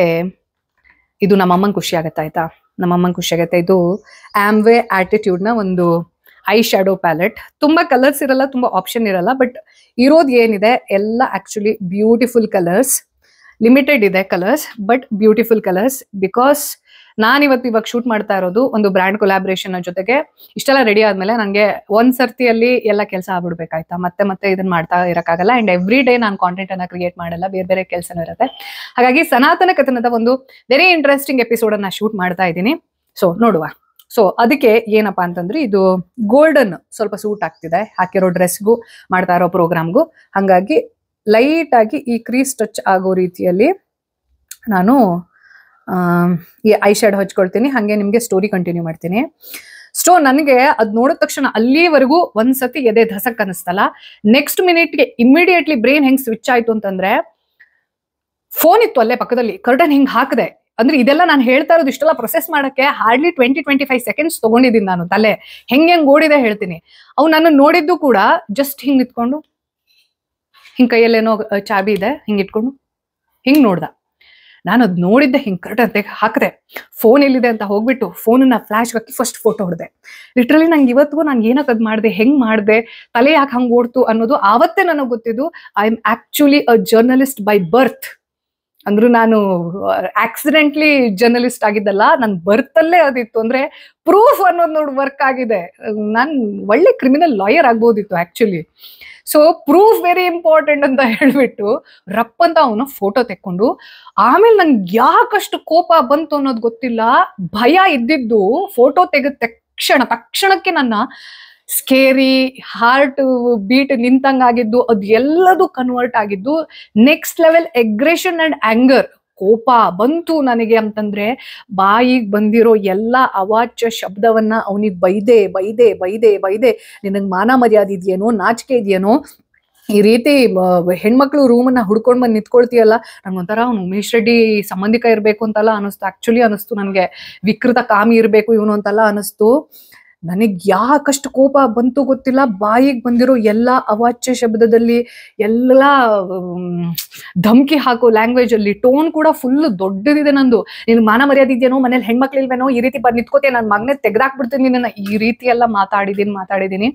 ಇದು ನಮ್ಮಮ್ಮಂಗೆ ಖುಷಿ ಆಗತ್ತೆ ಆಯ್ತಾ, ನಮ್ಮಮ್ಮಂಗೆ ಖುಷಿ ಆಗತ್ತೆ. ಇದು ಆಮ್ವೆ ಆಟಿಟ್ಯೂಡ್ ನ ಒಂದು ಐ ಶ್ಯಾಡೋ ಪ್ಯಾಲೆಟ್. ತುಂಬಾ ಕಲರ್ಸ್ ಇರಲ್ಲ, ತುಂಬಾ ಆಪ್ಷನ್ ಇರಲ್ಲ, ಬಟ್ ಇರೋದು ಏನಿದೆ ಎಲ್ಲ ಆಕ್ಚುಲಿ ಬ್ಯೂಟಿಫುಲ್ ಕಲರ್ಸ್. ಲಿಮಿಟೆಡ್ ಇದೆ colours, but beautiful colours. Because ನಾನಿವತ್ತು ಇವಾಗ ಶೂಟ್ ಮಾಡ್ತಾ ಇರೋದು ಒಂದು ಬ್ರ್ಯಾಂಡ್ ಕೊಲಾಬ್ರೇಷನ್ ಜೊತೆಗೆ. ಇಷ್ಟೆಲ್ಲ ರೆಡಿ ಆದ್ಮೇಲೆ ನನಗೆ ಒಂದ್ ಸರ್ತಿಯಲ್ಲಿ ಎಲ್ಲ ಕೆಲಸ ಆಗ್ಬಿಡ್ಬೇಕಾಯ್ತಾ, ಮತ್ತೆ ಮತ್ತೆ ಇದನ್ನ ಮಾಡ್ತಾ ಇರಕ್ಕಾಗಲ್ಲ. ಅಂಡ್ ಎವ್ರಿ ಡೇ ನಾನು ಕಾಂಟೆಂಟ್ ಅನ್ನ ಕ್ರಿಯೇಟ್ ಮಾಡಲ್ಲ, ಬೇರೆ ಬೇರೆ ಕೆಲಸನೂ ಇರುತ್ತೆ. ಹಾಗಾಗಿ ಸನಾತನ ಕಥನದ ಒಂದು ವೆರಿ ಇಂಟ್ರೆಸ್ಟಿಂಗ್ ಎಪಿಸೋಡ್ ಅನ್ನ ಶೂಟ್ ಮಾಡ್ತಾ ಇದ್ದೀನಿ. ಸೊ ನೋಡುವ. ಸೊ ಅದಕ್ಕೆ ಏನಪ್ಪಾ ಅಂತಂದ್ರೆ, ಇದು ಗೋಲ್ಡನ್ ಸ್ವಲ್ಪ ಸೂಟ್ ಆಗ್ತಿದೆ ಹಾಕಿರೋ ಡ್ರೆಸ್ಗೂ ಮಾಡ್ತಾ ಇರೋ ಪ್ರೋಗ್ರಾಮ್ಗೂ. ಹಾಗಾಗಿ ಲೈಟ್ ಆಗಿ ಈ ಕ್ರೀಸ್ ಟಚ್ ಆಗೋ ರೀತಿಯಲ್ಲಿ ನಾನು ಈ ಐ ಶ್ಯಾಡೋ ಹಚ್ಕೊಳ್ತೀನಿ. ಹಾಗೆ ನಿಮ್ಗೆ ಸ್ಟೋರಿ ಕಂಟಿನ್ಯೂ ಮಾಡ್ತೀನಿ. ನನಗೆ ಅದ್ ನೋಡಿದ ತಕ್ಷಣ ಅಲ್ಲಿವರೆಗೂ ಒಂದ್ಸತಿ ಎದೆ ಧಸಕ್ ಅನಿಸ್ತಲ್ಲ, ನೆಕ್ಸ್ಟ್ ಮಿನಿಟ್ಗೆ ಇಮಿಡಿಯೇಟ್ಲಿ ಬ್ರೈನ್ ಹೆಂಗ್ ಸ್ವಿಚ್ ಆಯ್ತು ಅಂತಂದ್ರೆ, ಫೋನ್ ಇತ್ತು ಅಲ್ಲೇ ಪಕ್ಕದಲ್ಲಿ, ಕರ್ಟನ್ ಹಿಂಗ್ ಹಾಕದೆ. ಅಂದ್ರೆ ಇದೆಲ್ಲ ನಾನು ಹೇಳ್ತಾ ಇರೋದು ಇಷ್ಟೆಲ್ಲ ಪ್ರೊಸೆಸ್ ಮಾಡಕ್ಕೆ ಹಾರ್ಡ್ಲಿ 20-25 ಸೆಕೆಂಡ್ಸ್ ತಗೊಂಡಿದ್ದೀನಿ ನಾನು. ತಲೆ ಹೆಂಗ್ ಓಡಿದೆ ಹೇಳ್ತೀನಿ. ಅವು ನಾನು ನೋಡಿದ್ದು ಕೂಡ ಜಸ್ಟ್ ಹಿಂಗ್ ನಿತ್ಕೊಂಡು, ಹಿಂಗ್ ಕೈಯಲ್ಲೇನೋ ಚಾಬಿ ಇದೆ, ಹಿಂಗ್ ಇಟ್ಕೊಂಡು ಹಿಂಗ್ ನೋಡ್ದ. ನಾನು ಅದ್ ನೋಡಿದ್ದೆ, ಹಿಂಗ್ ಕರೆಕ್ಟ್ ಅಂತ ಹಾಕದೆ, ಫೋನ್ ಎಲ್ಲಿದೆ ಅಂತ ಹೋಗ್ಬಿಟ್ಟು ಫೋನನ್ನ ಫ್ಲಾಶ್ ಹಾಕಿ ಫಸ್ಟ್ ಫೋಟೋ ಹೊಡೆದೆ. ಲಿಟ್ರಲಿ ನಂಗೆ ಇವತ್ತಿಗೂ ನಾನು ಏನಕ್ಕೆ ಅದ್ ಮಾಡಿದೆ, ಹೆಂಗ್ ಮಾಡಿದೆ, ತಲೆ ಯಾಕೆ ಹಂಗ್ ಓಡ್ತು ಅನ್ನೋದು ಆವತ್ತೇ ನನಗೆ ಗೊತ್ತಿದ್ದು. I am actually a journalist by birth. ಅಂದ್ರು ನಾನು ಆಕ್ಸಿಡೆಂಟ್ಲಿ ಜರ್ನಲಿಸ್ಟ್ ಆಗಿದ್ದಲ್ಲ, ನನ್ ಬರ್ತಲ್ಲೇ ಅದಿತ್ತು. ಅಂದ್ರೆ ಪ್ರೂಫ್ ಅನ್ನೋದು ನೋಡಿ ವರ್ಕ್ ಆಗಿದೆ. ನಾನ್ ಒಳ್ಳೆ ಕ್ರಿಮಿನಲ್ ಲಾಯರ್ ಆಗ್ಬೋದಿತ್ತು actually. So proof very important ಅಂತ ಹೇಳ್ಬಿಟ್ಟು ರಪ್ ಅಂತ ಅವನು ಫೋಟೋ ತೆಕ್ಕೊಂಡು, ಆಮೇಲೆ ನಂಗೆ ಯಾಕಷ್ಟು ಕೋಪ ಬಂತು ಅನ್ನೋದು ಗೊತ್ತಿಲ್ಲ. ಭಯ ಇದ್ದಿದ್ದು ಫೋಟೋ ತೆಗೆದ ತಕ್ಷಣಕ್ಕೆ ನನ್ನ ಸ್ಕೇರಿ ಹಾರ್ಟ್ ಬೀಟ್ ನಿಂತಂಗಾಗಿದ್ದು ಅದು ಎಲ್ಲದೂ ಕನ್ವರ್ಟ್ ಆಗಿದ್ದು next level aggression and anger. ಕೋಪ ಬಂತು ನನಗೆ ಅಂತಂದ್ರೆ, ಬಾಯಿಗೆ ಬಂದಿರೋ ಎಲ್ಲ ಅವಾಚ್ಯ ಶಬ್ದವನ್ನ ಅವನಿಗೆ ಬೈದೆ ನಿನಗೆ ಮಾನ ಮರ್ಯಾದೆ ಇದೆಯೇನೋ, ನಾಚಿಕೆ ಇದೆಯೇನೋ, ಈ ರೀತಿ ಹೆಣ್ಮಕ್ಳು ರೂಮನ್ನ ಹುಡ್ಕೊಂಡ್ ಬಂದು ನಿಂತ್ಕೊಳ್ತೀಯಲ್ಲ, ನಂಗೊಂಥರ ಅವ್ನು ಉಮೇಶ್ ರೆಡ್ಡಿ ಸಂಬಂಧಿಕ ಇರ್ಬೇಕು ಅಂತೆಲ್ಲ ಅನಿಸ್ತು. ಆಕ್ಚುಲಿ ಅನಿಸ್ತು ನನಗೆ, ವಿಕೃತ ಕಾಮಿ ಇರ್ಬೇಕು ಇವನು ಅಂತೆಲ್ಲ ಅನಿಸ್ತು. ನನಗ್ ಯಾಕಷ್ಟು ಕೋಪ ಬಂತು ಗೊತ್ತಿಲ್ಲ. ಬಾಯಿಗೆ ಬಂದಿರೋ ಎಲ್ಲ ಅವಾಚ್ಯ ಶಬ್ದದಲ್ಲಿ, ಎಲ್ಲ ಧಮ್ಕಿ ಹಾಕೋ ಲ್ಯಾಂಗ್ವೇಜ್ ಅಲ್ಲಿ, ಟೋನ್ ಕೂಡ ಫುಲ್ ದೊಡ್ಡದಿದೆ ನಂದು. ನೀನು ಮಾನ ಮರ್ಯಾದೆ ಇದೆಯೇನೋ, ಮನೇಲಿ ಹೆಣ್ಮಕ್ಳು ಇಲ್ವೇನೋ, ಈ ರೀತಿ ಬಂದು ನಿಂತ್ಕೋತೀಯ, ನನ್ನ ಮಗನೇ ತೆಗ್ದಾಕ್ಬಿಡ್ತೀನಿ ನಿನ್ನ, ಈ ರೀತಿ ಎಲ್ಲ ಮಾತಾಡಿದೀನಿ.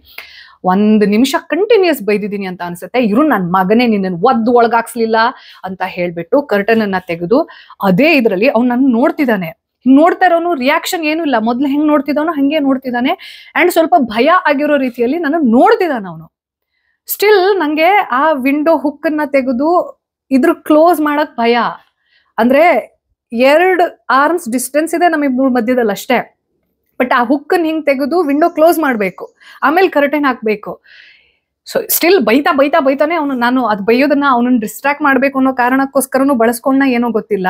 1 ನಿಮಿಷ ಕಂಟಿನ್ಯೂಸ್ ಬೈದಿದ್ದೀನಿ ಅಂತ ಅನ್ಸುತ್ತೆ. ಇರು ನನ್ನ ಮಗನೇ, ನಿನ್ನನ್ನು ಒದ್ದು ಒಳಗಾಕ್ಸ್ಲಿಲ್ಲ ಅಂತ ಹೇಳ್ಬಿಟ್ಟು ಕರ್ಟನ್ ಅನ್ನ ತೆಗೆದು ಅದೇ ಇದ್ರಲ್ಲಿ ಅವ್ನು ನನ್ನ ನೋಡ್ತಿದ್ದಾನೆ. ನೋಡ್ತಾ ಇರೋನು ರಿಯಾಕ್ಷನ್ ಏನು ಇಲ್ಲ, ಮೊದ್ಲು ಹೆಂಗ್ ನೋಡ್ತಿದ್ದಾನೋ ಹಂಗೆ ನೋಡ್ತಿದ್ದಾನೆ. ಅಂಡ್ ಸ್ವಲ್ಪ ಭಯ ಆಗಿರೋ ರೀತಿಯಲ್ಲಿ ನನ್ನ ನೋಡ್ತಿದ್ದಾನ ಅವನು. ಸ್ಟಿಲ್ ನಂಗೆ ಆ ವಿಂಡೋ ಹುಕ್ ಅನ್ನ ತೆಗೆದು ಇದ್ರ ಕ್ಲೋಸ್ ಮಾಡಕ್ ಭಯ. ಅಂದ್ರೆ 2 ಆರ್ಮ್ಸ್ ಡಿಸ್ಟೆನ್ಸ್ ಇದೆ ನಮ್ಮಿಬ್ರು ಮಧ್ಯದಲ್ಲಿ ಅಷ್ಟೇ. ಬಟ್ ಆ ಹುಕ್ಕನ್ ಹಿಂಗ್ ತೆಗೆದು ವಿಂಡೋ ಕ್ಲೋಸ್ ಮಾಡ್ಬೇಕು, ಆಮೇಲೆ ಕರ್ಟನ್ ಹಾಕ್ಬೇಕು. ಸೊ ಸ್ಟಿಲ್ ಬೈತಾನೆ ಅವನು. ನಾನು ಅದ್ ಬೈಯೋದನ್ನ ಅವನನ್ನ ಡಿಸ್ಟ್ರಾಕ್ಟ್ ಮಾಡ್ಬೇಕು ಅನ್ನೋ ಕಾರಣಕ್ಕೋಸ್ಕರನೂ ಬಳಸ್ಕೊಂಡ ಏನೋ ಗೊತ್ತಿಲ್ಲ.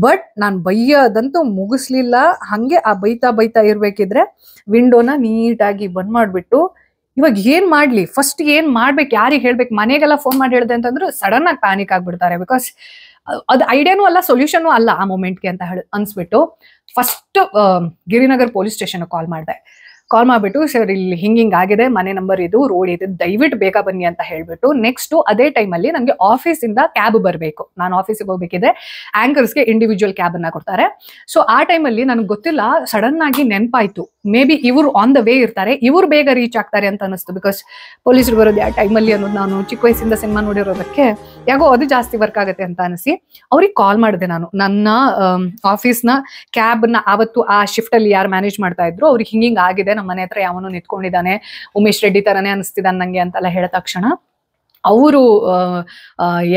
ಬಟ್ ನಾನ್ ಬೈಯೋದಂತೂ ಮುಗಿಸ್ಲಿಲ್ಲ. ಹಂಗೆ ಆ ಬೈತಾ ಇರ್ಬೇಕಿದ್ರೆ ವಿಂಡೋನ ನೀಟಾಗಿ ಬಂದ್ ಮಾಡ್ಬಿಟ್ಟು, ಇವಾಗ ಏನ್ ಮಾಡ್ಲಿ, ಫಸ್ಟ್ ಏನ್ ಮಾಡ್ಬೇಕು, ಯಾರಿಗೆ ಹೇಳ್ಬೇಕು, ಮನೆಗೆಲ್ಲ ಫೋನ್ ಮಾಡಿ ಹೇಳ್ದೆ ಅಂತಂದ್ರೆ ಸಡನ್ ಆಗಿ ಪ್ಯಾನಿಕ್ ಆಗ್ಬಿಡ್ತಾರೆ. ಬಿಕಾಸ್ ಅದು ಐಡಿಯಾನೂ ಅಲ್ಲ, ಸೊಲ್ಯೂಷನ್ ಅಲ್ಲ ಆ ಮೂಮೆಂಟ್ಗೆ ಅಂತ ಅನ್ಸ್ಬಿಟ್ಟು ಫಸ್ಟ್ ಗಿರಿನಗರ್ ಪೊಲೀಸ್ ಸ್ಟೇಷನ್ ಕಾಲ್ ಮಾಡಿದೆ. ಕಾಲ್ ಮಾಡ್ಬಿಟ್ಟು ಸರ್ ಇಲ್ಲಿ ಹಿಂಗಿಂಗ್ ಆಗಿದೆ, ಮನೆ ನಂಬರ್ ಇದು, ರೋಡ್ ಇದೆ, ದಯವಿಟ್ಟು ಬೇಗ ಬನ್ನಿ ಅಂತ ಹೇಳ್ಬಿಟ್ಟು ನೆಕ್ಸ್ಟ್ ಅದೇ ಟೈಮಲ್ಲಿ ನನಗೆ ಆಫೀಸಿಂದ ಕ್ಯಾಬ್ ಬರಬೇಕು. ನಾನು ಆಫೀಸಿಗೆ ಹೋಗ್ಬೇಕಿದ್ರೆ ಆಂಕರ್ಸ್ಗೆ ಇಂಡಿವಿಜುವಲ್ ಕ್ಯಾಬ್ ಅನ್ನ ಕೊಡ್ತಾರೆ. ಸೊ ಆ ಟೈಮಲ್ಲಿ ನನಗೆ ಗೊತ್ತಿಲ್ಲ, ಸಡನ್ ಆಗಿ ನೆನಪಾಯ್ತು ಮೇ ಬಿ ಇವರು ಆನ್ ದ ವೇ ಇರ್ತಾರೆ, ಇವ್ರು ಬೇಗ ರೀಚ್ ಆಗ್ತಾರೆ ಅಂತ ಅನಿಸ್ತು. ಬಿಕಾಸ್ ಪೊಲೀಸರು ಬರೋದು ಯಾವ ಟೈಮಲ್ಲಿ ಅನ್ನೋದು ನಾನು ಚಿಕ್ಕ ವಯಸ್ಸಿಂದ ಸಿನಿಮಾ ನೋಡಿರೋದಕ್ಕೆ ಯಾಕೋ ಅದು ಜಾಸ್ತಿ ವರ್ಕ್ ಆಗುತ್ತೆ ಅಂತ ಅನಿಸಿ ಅವ್ರಿಗೆ ಕಾಲ್ ಮಾಡಿದೆ. ನಾನು ನನ್ನ ಆಫೀಸ್ನ ಕ್ಯಾಬ್ನ ಆವತ್ತು ಆ ಶಿಫ್ಟ್ ಅಲ್ಲಿ ಯಾರು ಮ್ಯಾನೇಜ್ ಮಾಡ್ತಾ ಇದ್ರು ಅವ್ರಿಗೆ ಹಿಂಗಿಂಗ್ ಆಗಿದೆ, ನಮ್ಮ ಮನೆ ಹತ್ರ ಯಾವನು ನಿಂತ್ಕೊಂಡಿದ್ದಾನೆ, ಉಮೇಶ್ ರೆಡ್ಡಿ ತರನೇ ಅನಿಸ್ತಿದ್ದಾನೆ ನಂಗೆ ಅಂತೆಲ್ಲ ಹೇಳಿದ ತಕ್ಷಣ ಅವರು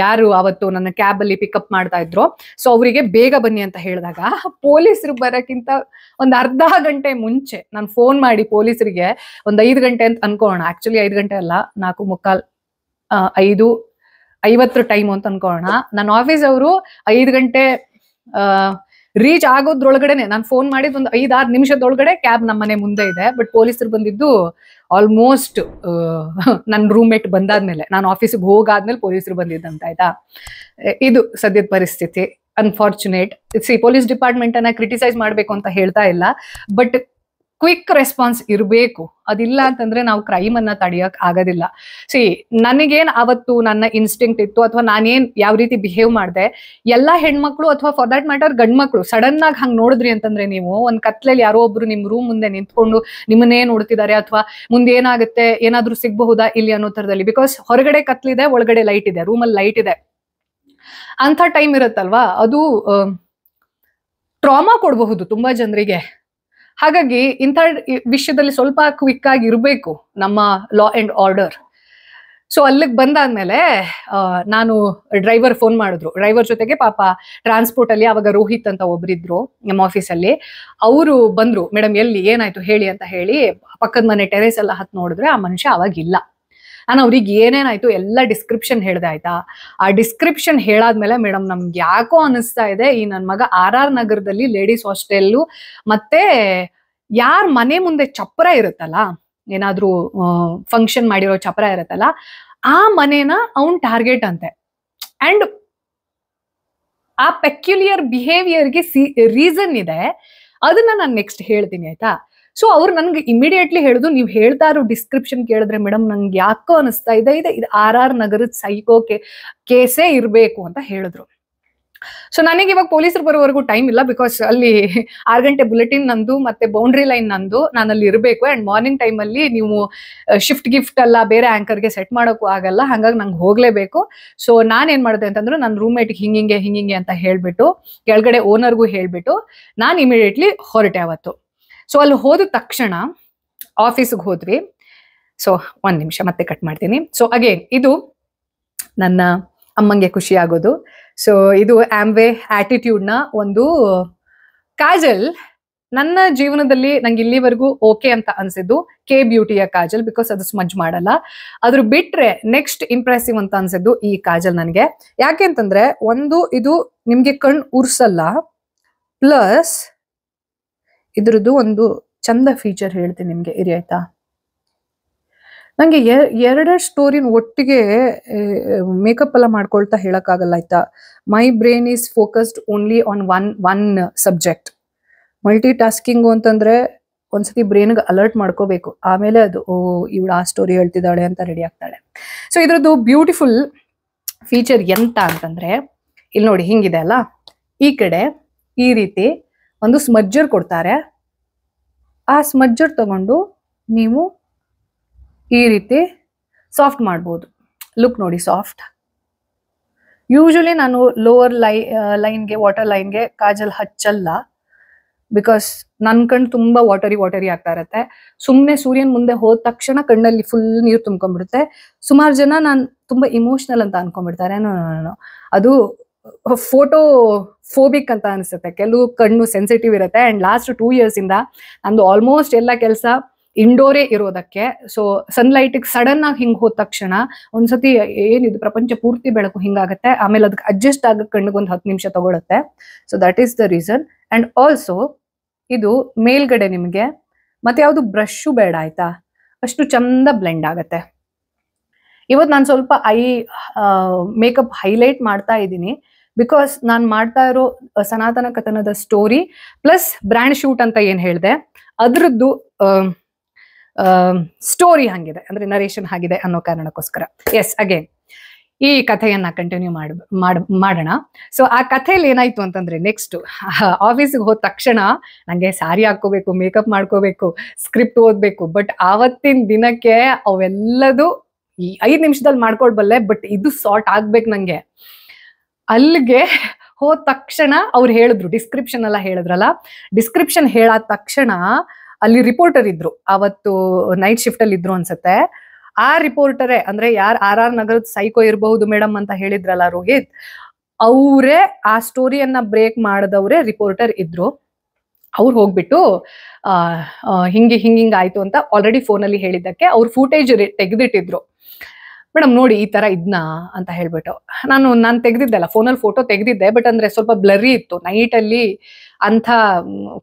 ಯಾರು ಅವತ್ತು ನನ್ನ ಕ್ಯಾಬ್ ಅಲ್ಲಿ ಪಿಕಪ್ ಮಾಡ್ತಾ ಇದ್ರು ಸೊ ಅವರಿಗೆ ಬೇಗ ಬನ್ನಿ ಅಂತ ಹೇಳಿದಾಗ ಪೊಲೀಸರು ಬರೋಕ್ಕಿಂತ ಒಂದು ಅರ್ಧ ಗಂಟೆ ಮುಂಚೆ ನಾನು ಫೋನ್ ಮಾಡಿ ಪೊಲೀಸರಿಗೆ ಒಂದು 5 ಗಂಟೆ ಅಂತ ಅನ್ಕೋಣ, ಆಕ್ಚುಲಿ 5 ಗಂಟೆ ಅಲ್ಲ 4:45 5:50 ಟೈಮ್ ಅಂತ ಅನ್ಕೋಣ. ನನ್ನ ಆಫೀಸ್ ಅವರು 5 ಗಂಟೆ ರೀಚ್ ಆಗೋದ್ರೊಳಗಡೆನೆ ನಾನು ಫೋನ್ ಮಾಡಿದ್ ಒಂದು 5-6 ನಿಮಿಷದೊಳಗಡೆ ಕ್ಯಾಬ್ ನಮ್ಮ ಮನೆ ಮುಂದೆ ಇದೆ. ಬಟ್ ಪೊಲೀಸರು ಬಂದಿದ್ದು ಆಲ್ಮೋಸ್ಟ್ ನನ್ನ ರೂಮ್ಮೇಟ್ ಬಂದಾದ್ಮೇಲೆ, ನಾನು ಆಫೀಸಿಗೆ ಹೋಗಾದ್ಮೇಲೆ ಪೊಲೀಸರು ಬಂದಿದ್ದಂತ. ಆಯ್ತಾ, ಇದು ಸದ್ಯದ ಪರಿಸ್ಥಿತಿ. ಅನ್ಫಾರ್ಚುನೇಟ್. ಪೊಲೀಸ್ ಡಿಪಾರ್ಟ್ಮೆಂಟ್ ಅನ್ನ ಕ್ರಿಟಿಸೈಸ್ ಮಾಡ್ಬೇಕು ಅಂತ ಹೇಳ್ತಾ ಇಲ್ಲ, ಬಟ್ ಕ್ವಿಕ್ ರೆಸ್ಪಾನ್ಸ್ ಇರಬೇಕು. ಅದಿಲ್ಲ ಅಂತಂದ್ರೆ ನಾವು ಕ್ರೈಮ್ ಅನ್ನ ತಡೆಯಕ್ ಆಗೋದಿಲ್ಲ. ನನಗೇನ್ ಅವತ್ತು ನನ್ನ ಇನ್ಸ್ಟಿಂಕ್ಟ್ ಇತ್ತು ಅಥವಾ ನಾನೇನ್ ಯಾವ ರೀತಿ ಬಿಹೇವ್ ಮಾಡಿದೆ, ಎಲ್ಲಾ ಹೆಣ್ಮಕ್ಳು ಅಥವಾ ಫಾರ್ ದಟ್ ಮ್ಯಾಟರ್ ಗಂಡ್ಮಕ್ಳು ಸಡನ್ ಆಗಿ ಹಂಗ್ ನೋಡಿದ್ರಿ ಅಂತಂದ್ರೆ, ನೀವು ಒಂದ್ ಕತ್ಲಲ್ಲಿ ಯಾರೋ ಒಬ್ರು ನಿಮ್ ರೂಮ್ ಮುಂದೆ ನಿಂತ್ಕೊಂಡು ನಿಮ್ಮನ್ನೇ ನೋಡ್ತಿದ್ದಾರೆ ಅಥವಾ ಮುಂದೆ ಏನಾಗುತ್ತೆ ಏನಾದ್ರೂ ಸಿಗ್ಬಹುದಾ ಇಲ್ಲಿ ಅನ್ನೋ ತರದಲ್ಲಿ, ಬಿಕಾಸ್ ಹೊರಗಡೆ ಕತ್ಲಿದೆ ಒಳಗಡೆ ಲೈಟ್ ಇದೆ, ರೂಮಲ್ಲಿ ಲೈಟ್ ಇದೆ ಅಂತ ಟೈಮ್ ಇರುತ್ತಲ್ವಾ, ಅದು ಟ್ರಾಮಾ ಕೊಡಬಹುದು ತುಂಬಾ ಜನರಿಗೆ. ಹಾಗಾಗಿ ಇಂಥ ವಿಷಯದಲ್ಲಿ ಸ್ವಲ್ಪ ಕ್ವಿಕ್ ಆಗಿ ಇರಬೇಕು ನಮ್ಮ ಲಾ ಅಂಡ್ ಆರ್ಡರ್. ಸೊ ಅಲ್ಲಿಗೆ ಬಂದಾದ್ಮೇಲೆ ನಾನು ಡ್ರೈವರ್ ಫೋನ್ ಮಾಡಿದ್ರು. ಡ್ರೈವರ್ ಜೊತೆಗೆ ಪಾಪ ಟ್ರಾನ್ಸ್ಪೋರ್ಟ್ ಅಲ್ಲಿ ಅವಾಗ ರೋಹಿತ್ ಅಂತ ಒಬ್ರಿದ್ರು ನಮ್ಮ ಆಫೀಸಲ್ಲಿ, ಅವರು ಬಂದ್ರು. ಮೇಡಮ್ ಎಲ್ಲಿ ಏನಾಯ್ತು ಹೇಳಿ ಅಂತ ಹೇಳಿ ಪಕ್ಕದ ಮನೆ ಟೆರೇಸ್ ಎಲ್ಲ ಹತ್ತು ನೋಡಿದ್ರೆ ಆ ಮನುಷ್ಯ ಅವಾಗಿಲ್ಲ. ನಾನು ಅವ್ರಿಗೆ ಏನೇನಾಯ್ತು ಎಲ್ಲ ಡಿಸ್ಕ್ರಿಪ್ಷನ್ ಹೇಳ್ದೆ. ಆಯ್ತಾ, ಆ ಡಿಸ್ಕ್ರಿಪ್ಷನ್ ಹೇಳಾದ್ಮೇಲೆ ಮೇಡಮ್ ನಮ್ಗೆ ಯಾಕೋ ಅನಿಸ್ತಾ ಇದೆ ಈ ನನ್ನ ಮಗ RR ನಗರದಲ್ಲಿ ಲೇಡೀಸ್ ಹಾಸ್ಟೆಲ್ಲು ಮತ್ತೆ ಯಾರ ಮನೆ ಮುಂದೆ ಚಪ್ರ ಇರುತ್ತಲ್ಲ, ಏನಾದ್ರೂ ಫಂಕ್ಷನ್ ಮಾಡಿರೋ ಚಪ್ರ ಇರುತ್ತಲ್ಲ, ಆ ಮನೇನ ಅವನ್ ಟಾರ್ಗೆಟ್ ಅಂತೆ. ಅಂಡ್ ಆ ಪೆಕ್ಯುಲಿಯರ್ ಬಿಹೇವಿಯರ್ಗೆ ರೀಸನ್ ಇದೆ, ಅದನ್ನ ನಾನು ನೆಕ್ಸ್ಟ್ ಹೇಳ್ತೀನಿ. ಆಯ್ತಾ, ಸೊ ಅವ್ರು ನನ್ಗೆ ಇಮಿಡಿಯೇಟ್ಲಿ ಹೇಳಿದ್ರು, ನೀವು ಹೇಳ್ತಾ ಇರೋ ಡಿಸ್ಕ್ರಿಪ್ಷನ್ ಕೇಳಿದ್ರೆ ಮೇಡಮ್ ನಂಗೆ ಯಾಕೋ ಅನಿಸ್ತಾ ಇದೆ ಇದು RR ನಗರದ ಸೈಕೋ ಕೇಸೇ ಇರಬೇಕು ಅಂತ ಹೇಳಿದ್ರು. ಸೊ ನನಗೆ ಇವಾಗ ಪೊಲೀಸರು ಬರೋವರೆಗೂ ಟೈಮ್ ಇಲ್ಲ, ಬಿಕಾಸ್ ಅಲ್ಲಿ 6 ಗಂಟೆ ಬುಲೆಟಿನ್ ನಂದು ಮತ್ತೆ ಬೌಂಡ್ರಿ ಲೈನ್ ನಂದು, ನಾನು ಅಲ್ಲಿ ಇರಬೇಕು. ಅಂಡ್ ಮಾರ್ನಿಂಗ್ ಟೈಮ್ ಅಲ್ಲಿ ನೀವು ಶಿಫ್ಟ್ ಗಿಫ್ಟ್ ಎಲ್ಲ ಬೇರೆ ಆಂಕರ್ಗೆ ಸೆಟ್ ಮಾಡೋಕ್ಕೂ ಆಗಲ್ಲ, ಹಾಗಾಗಿ ನಂಗೆ ಹೋಗ್ಲೇಬೇಕು. ಸೊ ನಾನೇನ್ ಮಾಡಿದೆ ಅಂತಂದ್ರೆ ನನ್ನ ರೂಮ್ಮೇಟ್ಗೆ ಹಿಂಗಿಂಗೆ ಅಂತ ಹೇಳ್ಬಿಟ್ಟು ಕೆಳಗಡೆ ಓನರ್ಗೂ ಹೇಳ್ಬಿಟ್ಟು ನಾನು ಇಮಿಡಿಯೇಟ್ಲಿ ಹೊರಟೆ ಅವತ್ತು. ಸೊ ಅಲ್ಲಿ ಹೋದ ತಕ್ಷಣ ಆಫೀಸಿಗೆ ಹೋದ್ವಿ. ಸೊ 1 ನಿಮಿಷ ಮತ್ತೆ ಕಟ್ ಮಾಡ್ತೀನಿ. ಸೊ ಅಗೇನ್ ಇದು ನನ್ನ ಅಮ್ಮಂಗೆ ಖುಷಿ ಆಗೋದು. ಸೊ ಇದು ಆಮ್ವೆ ಆಟಿಟ್ಯೂಡ್ನ ಒಂದು ಕಾಜಲ್. ನನ್ನ ಜೀವನದಲ್ಲಿ ನಂಗೆ ಇಲ್ಲಿವರೆಗೂ ಓಕೆ ಅಂತ ಅನ್ಸಿದ್ದು ಕೆ ಬ್ಯೂಟಿಯ ಕಾಜಲ್, ಬಿಕಾಸ್ ಅದು ಸ್ಮಜ್ ಮಾಡಲ್ಲ. ಅದ್ರ ಬಿಟ್ರೆ ನೆಕ್ಸ್ಟ್ ಇಂಪ್ರೆಸಿವ್ ಅಂತ ಅನ್ಸಿದ್ದು ಈ ಕಾಜಲ್ ನನಗೆ. ಯಾಕೆ ಅಂತಂದ್ರೆ, ಒಂದು ಇದು ನಿಮ್ಗೆ ಕಣ್ ಉರ್ಸಲ್ಲ, ಪ್ಲಸ್ ಇದ್ರದ್ದು ಒಂದು ಚಂದ ಫೀಚರ್ ಹೇಳ್ತೀನಿ ನಿಮ್ಗೆ, ಇರಿ ಆಯ್ತಾ. ನಂಗೆ 2 ಸ್ಟೋರಿನ ಒಟ್ಟಿಗೆ ಮೇಕಪ್ ಎಲ್ಲ ಮಾಡ್ಕೊಳ್ತಾ ಹೇಳಕ್ಕಾಗಲ್ಲ. ಆಯ್ತಾ, my brain is focused only on one subject. Multi tasking ಅಂತಂದ್ರೆ ಒಂದ್ಸತಿ ಬ್ರೈನ್ಗೆ ಅಲರ್ಟ್ ಮಾಡ್ಕೋಬೇಕು, ಆಮೇಲೆ ಅದು ಇವಳು ಆ ಸ್ಟೋರಿ ಹೇಳ್ತಿದ್ದಾಳೆ ಅಂತ ರೆಡಿ ಆಗ್ತಾಳೆ. ಸೊ ಇದ್ರದ್ದು ಬ್ಯೂಟಿಫುಲ್ ಫೀಚರ್ ಎಂತ ಅಂತಂದ್ರೆ, ಇಲ್ಲಿ ನೋಡಿ ಹಿಂಗಿದೆ ಅಲ್ಲ, ಈ ಕಡೆ ಈ ರೀತಿ ಒಂದು ಸ್ಮಜ್ಜರ್ ಕೊಡ್ತಾರೆ. ಆ ಸ್ಮಜ್ಜರ್ ತಗೊಂಡು ನೀವು ಈ ರೀತಿ ಸಾಫ್ಟ್ ಮಾಡ್ಬೋದು. ಲುಕ್ ನೋಡಿ ಸಾಫ್ಟ್. ಯೂಶಲಿ ನಾನು ಲೋವರ್ ಲೈನ್ಗೆ ವಾಟರ್ ಲೈನ್ಗೆ ಕಾಜಲ್ ಹಚ್ಚಲ್ಲ, ಬಿಕಾಸ್ ನನ್ನ ಕಣ್ಣು ತುಂಬಾ ವಾಟರಿ ಆಗ್ತಾ ಇರತ್ತೆ. ಸುಮ್ಮನೆ ಸೂರ್ಯನ ಮುಂದೆ ಹೋದ ತಕ್ಷಣ ಕಣ್ಣಲ್ಲಿ ಫುಲ್ ನೀರು ತುಂಬ್ಕೊಂಡ್ಬಿಡುತ್ತೆ. ಸುಮಾರು ಜನ ನಾನು ತುಂಬಾ ಇಮೋಷನಲ್ ಅಂತ ಅನ್ಕೊಂಡ್ಬಿಡ್ತಾರೆ. ಅದು ಫೋಟೋ ಫೋಬಿಕ್ ಅಂತ ಅನಿಸುತ್ತೆ. ಕೆಲವು ಕಣ್ಣು ಸೆನ್ಸಿಟಿವ್ ಇರುತ್ತೆ. ಅಂಡ್ ಲಾಸ್ಟ್ 2 years ಇಂದ ನಂದು ಆಲ್ಮೋಸ್ಟ್ ಎಲ್ಲ ಕೆಲಸ ಇಂಡೋರೇ ಇರೋದಕ್ಕೆ. ಸೊ ಸನ್ಲೈಟಿಗೆ ಸಡನ್ ಆಗಿ ಹಿಂಗೆ ಹೋದ ತಕ್ಷಣ ಒಂದ್ಸತಿ ಏನಿದು ಪ್ರಪಂಚ ಪೂರ್ತಿ ಬೆಳಕು ಹಿಂಗಾಗತ್ತೆ. ಆಮೇಲೆ ಅದಕ್ಕೆ ಅಡ್ಜಸ್ಟ್ ಆಗಕ್ಕೆ ಕಣ್ಣಿಗೊಂದು 10 ನಿಮಿಷ ತಗೊಳುತ್ತೆ. So that is the reason. And also ಇದು ಮೇಲ್ಗಡೆ ನಿಮಗೆ ಮತ್ತೆ ಯಾವುದು ಬ್ರಷು ಬೇಡ. ಆಯ್ತಾ, ಅಷ್ಟು ಚಂದ ಬ್ಲೆಂಡ್ ಆಗತ್ತೆ. ಇವತ್ತು ನಾನು ಸ್ವಲ್ಪ ಮೇಕಪ್ ಹೈಲೈಟ್ ಮಾಡ್ತಾ ಇದ್ದೀನಿ, ಬಿಕಾಸ್ ನಾನು ಮಾಡ್ತಾ ಇರೋ ಸನಾತನ ಕಥನದ ಸ್ಟೋರಿ ಪ್ಲಸ್ ಬ್ರ್ಯಾಂಡ್ ಶೂಟ್ ಅಂತ ಏನ್ ಹೇಳಿದೆ, ಅದ್ರದ್ದು ಸ್ಟೋರಿ ಹಂಗಿದೆ, ಅಂದ್ರೆ ನರೇಷನ್ ಆಗಿದೆ ಅನ್ನೋ ಕಾರಣಕ್ಕೋಸ್ಕರ. ಎಸ್, ಅಗೇನ್ ಈ ಕಥೆಯನ್ನ ಕಂಟಿನ್ಯೂ ಮಾಡೋಣ. ಸೊ ಆ ಕಥೆಯಲ್ಲಿ ಏನಾಯ್ತು ಅಂತಂದ್ರೆ, ನೆಕ್ಸ್ಟ್ ಆಫೀಸ್ಗೆ ಹೋದ ತಕ್ಷಣ ನಂಗೆ ಸ್ಯಾರಿ ಹಾಕೋಬೇಕು, ಮೇಕಪ್ ಮಾಡ್ಕೋಬೇಕು, ಸ್ಕ್ರಿಪ್ಟ್ ಓದ್ಬೇಕು. ಬಟ್ ಆವತ್ತಿನ ದಿನಕ್ಕೆ ಅವೆಲ್ಲದು ಈ 5 ನಿಮಿಷದಲ್ಲಿ ಮಾಡ್ಕೊಳ್ಬಲ್ಲೆ, ಬಟ್ ಇದು ಸಾರ್ಟ್ ಆಗ್ಬೇಕು ನಂಗೆ. ಅಲ್ಲಿಗೆ ಹೋದ ತಕ್ಷಣ ಅವ್ರು ಹೇಳಿದ್ರು, ಡಿಸ್ಕ್ರಿಪ್ಷನ್ ಎಲ್ಲ ಹೇಳಿದ್ರಲ್ಲ, ಡಿಸ್ಕ್ರಿಪ್ಷನ್ ಹೇಳಾದ ತಕ್ಷಣ ಅಲ್ಲಿ ರಿಪೋರ್ಟರ್ ಇದ್ರು, ಅವತ್ತು ನೈಟ್ ಶಿಫ್ಟ್ ಅಲ್ಲಿ ಇದ್ರು ಅನ್ಸತ್ತೆ. ಆ ರಿಪೋರ್ಟರೇ, ಅಂದ್ರೆ ಯಾರು RR ನಗರದ ಸೈಕೋ ಇರಬಹುದು ಮೇಡಮ್ ಅಂತ ಹೇಳಿದ್ರಲ್ಲ ರೋಹಿತ್, ಅವರೇ ಆ ಸ್ಟೋರಿಯನ್ನ ಬ್ರೇಕ್ ಮಾಡಿದವ್ರೆ ರಿಪೋರ್ಟರ್ ಇದ್ರು. ಅವ್ರು ಹೋಗ್ಬಿಟ್ಟು ಹಿಂಗ ಆಯ್ತು ಅಂತ ಆಲ್ರೆಡಿ ಫೋನಲ್ಲಿ ಹೇಳಿದ್ದಕ್ಕೆ ಅವ್ರು ಫೂಟೇಜ್ ತೆಗೆದಿಟ್ಟಿದ್ರು. ಮೇಡಮ್ ನೋಡಿ ಈ ತರ ಇದ್ನ ಅಂತ ಹೇಳ್ಬಿಟ್ಟು, ನಾನು ತೆಗ್ದಿದ್ದೆಲ್ಲ ಫೋನಲ್ಲಿ ಫೋಟೋ ತೆಗ್ದಿದ್ದೆ, ಬಟ್ ಅಂದ್ರೆ ಸ್ವಲ್ಪ ಬ್ಲರಿ ಇತ್ತು, ನೈಟ್ ಅಲ್ಲಿ ಅಂತ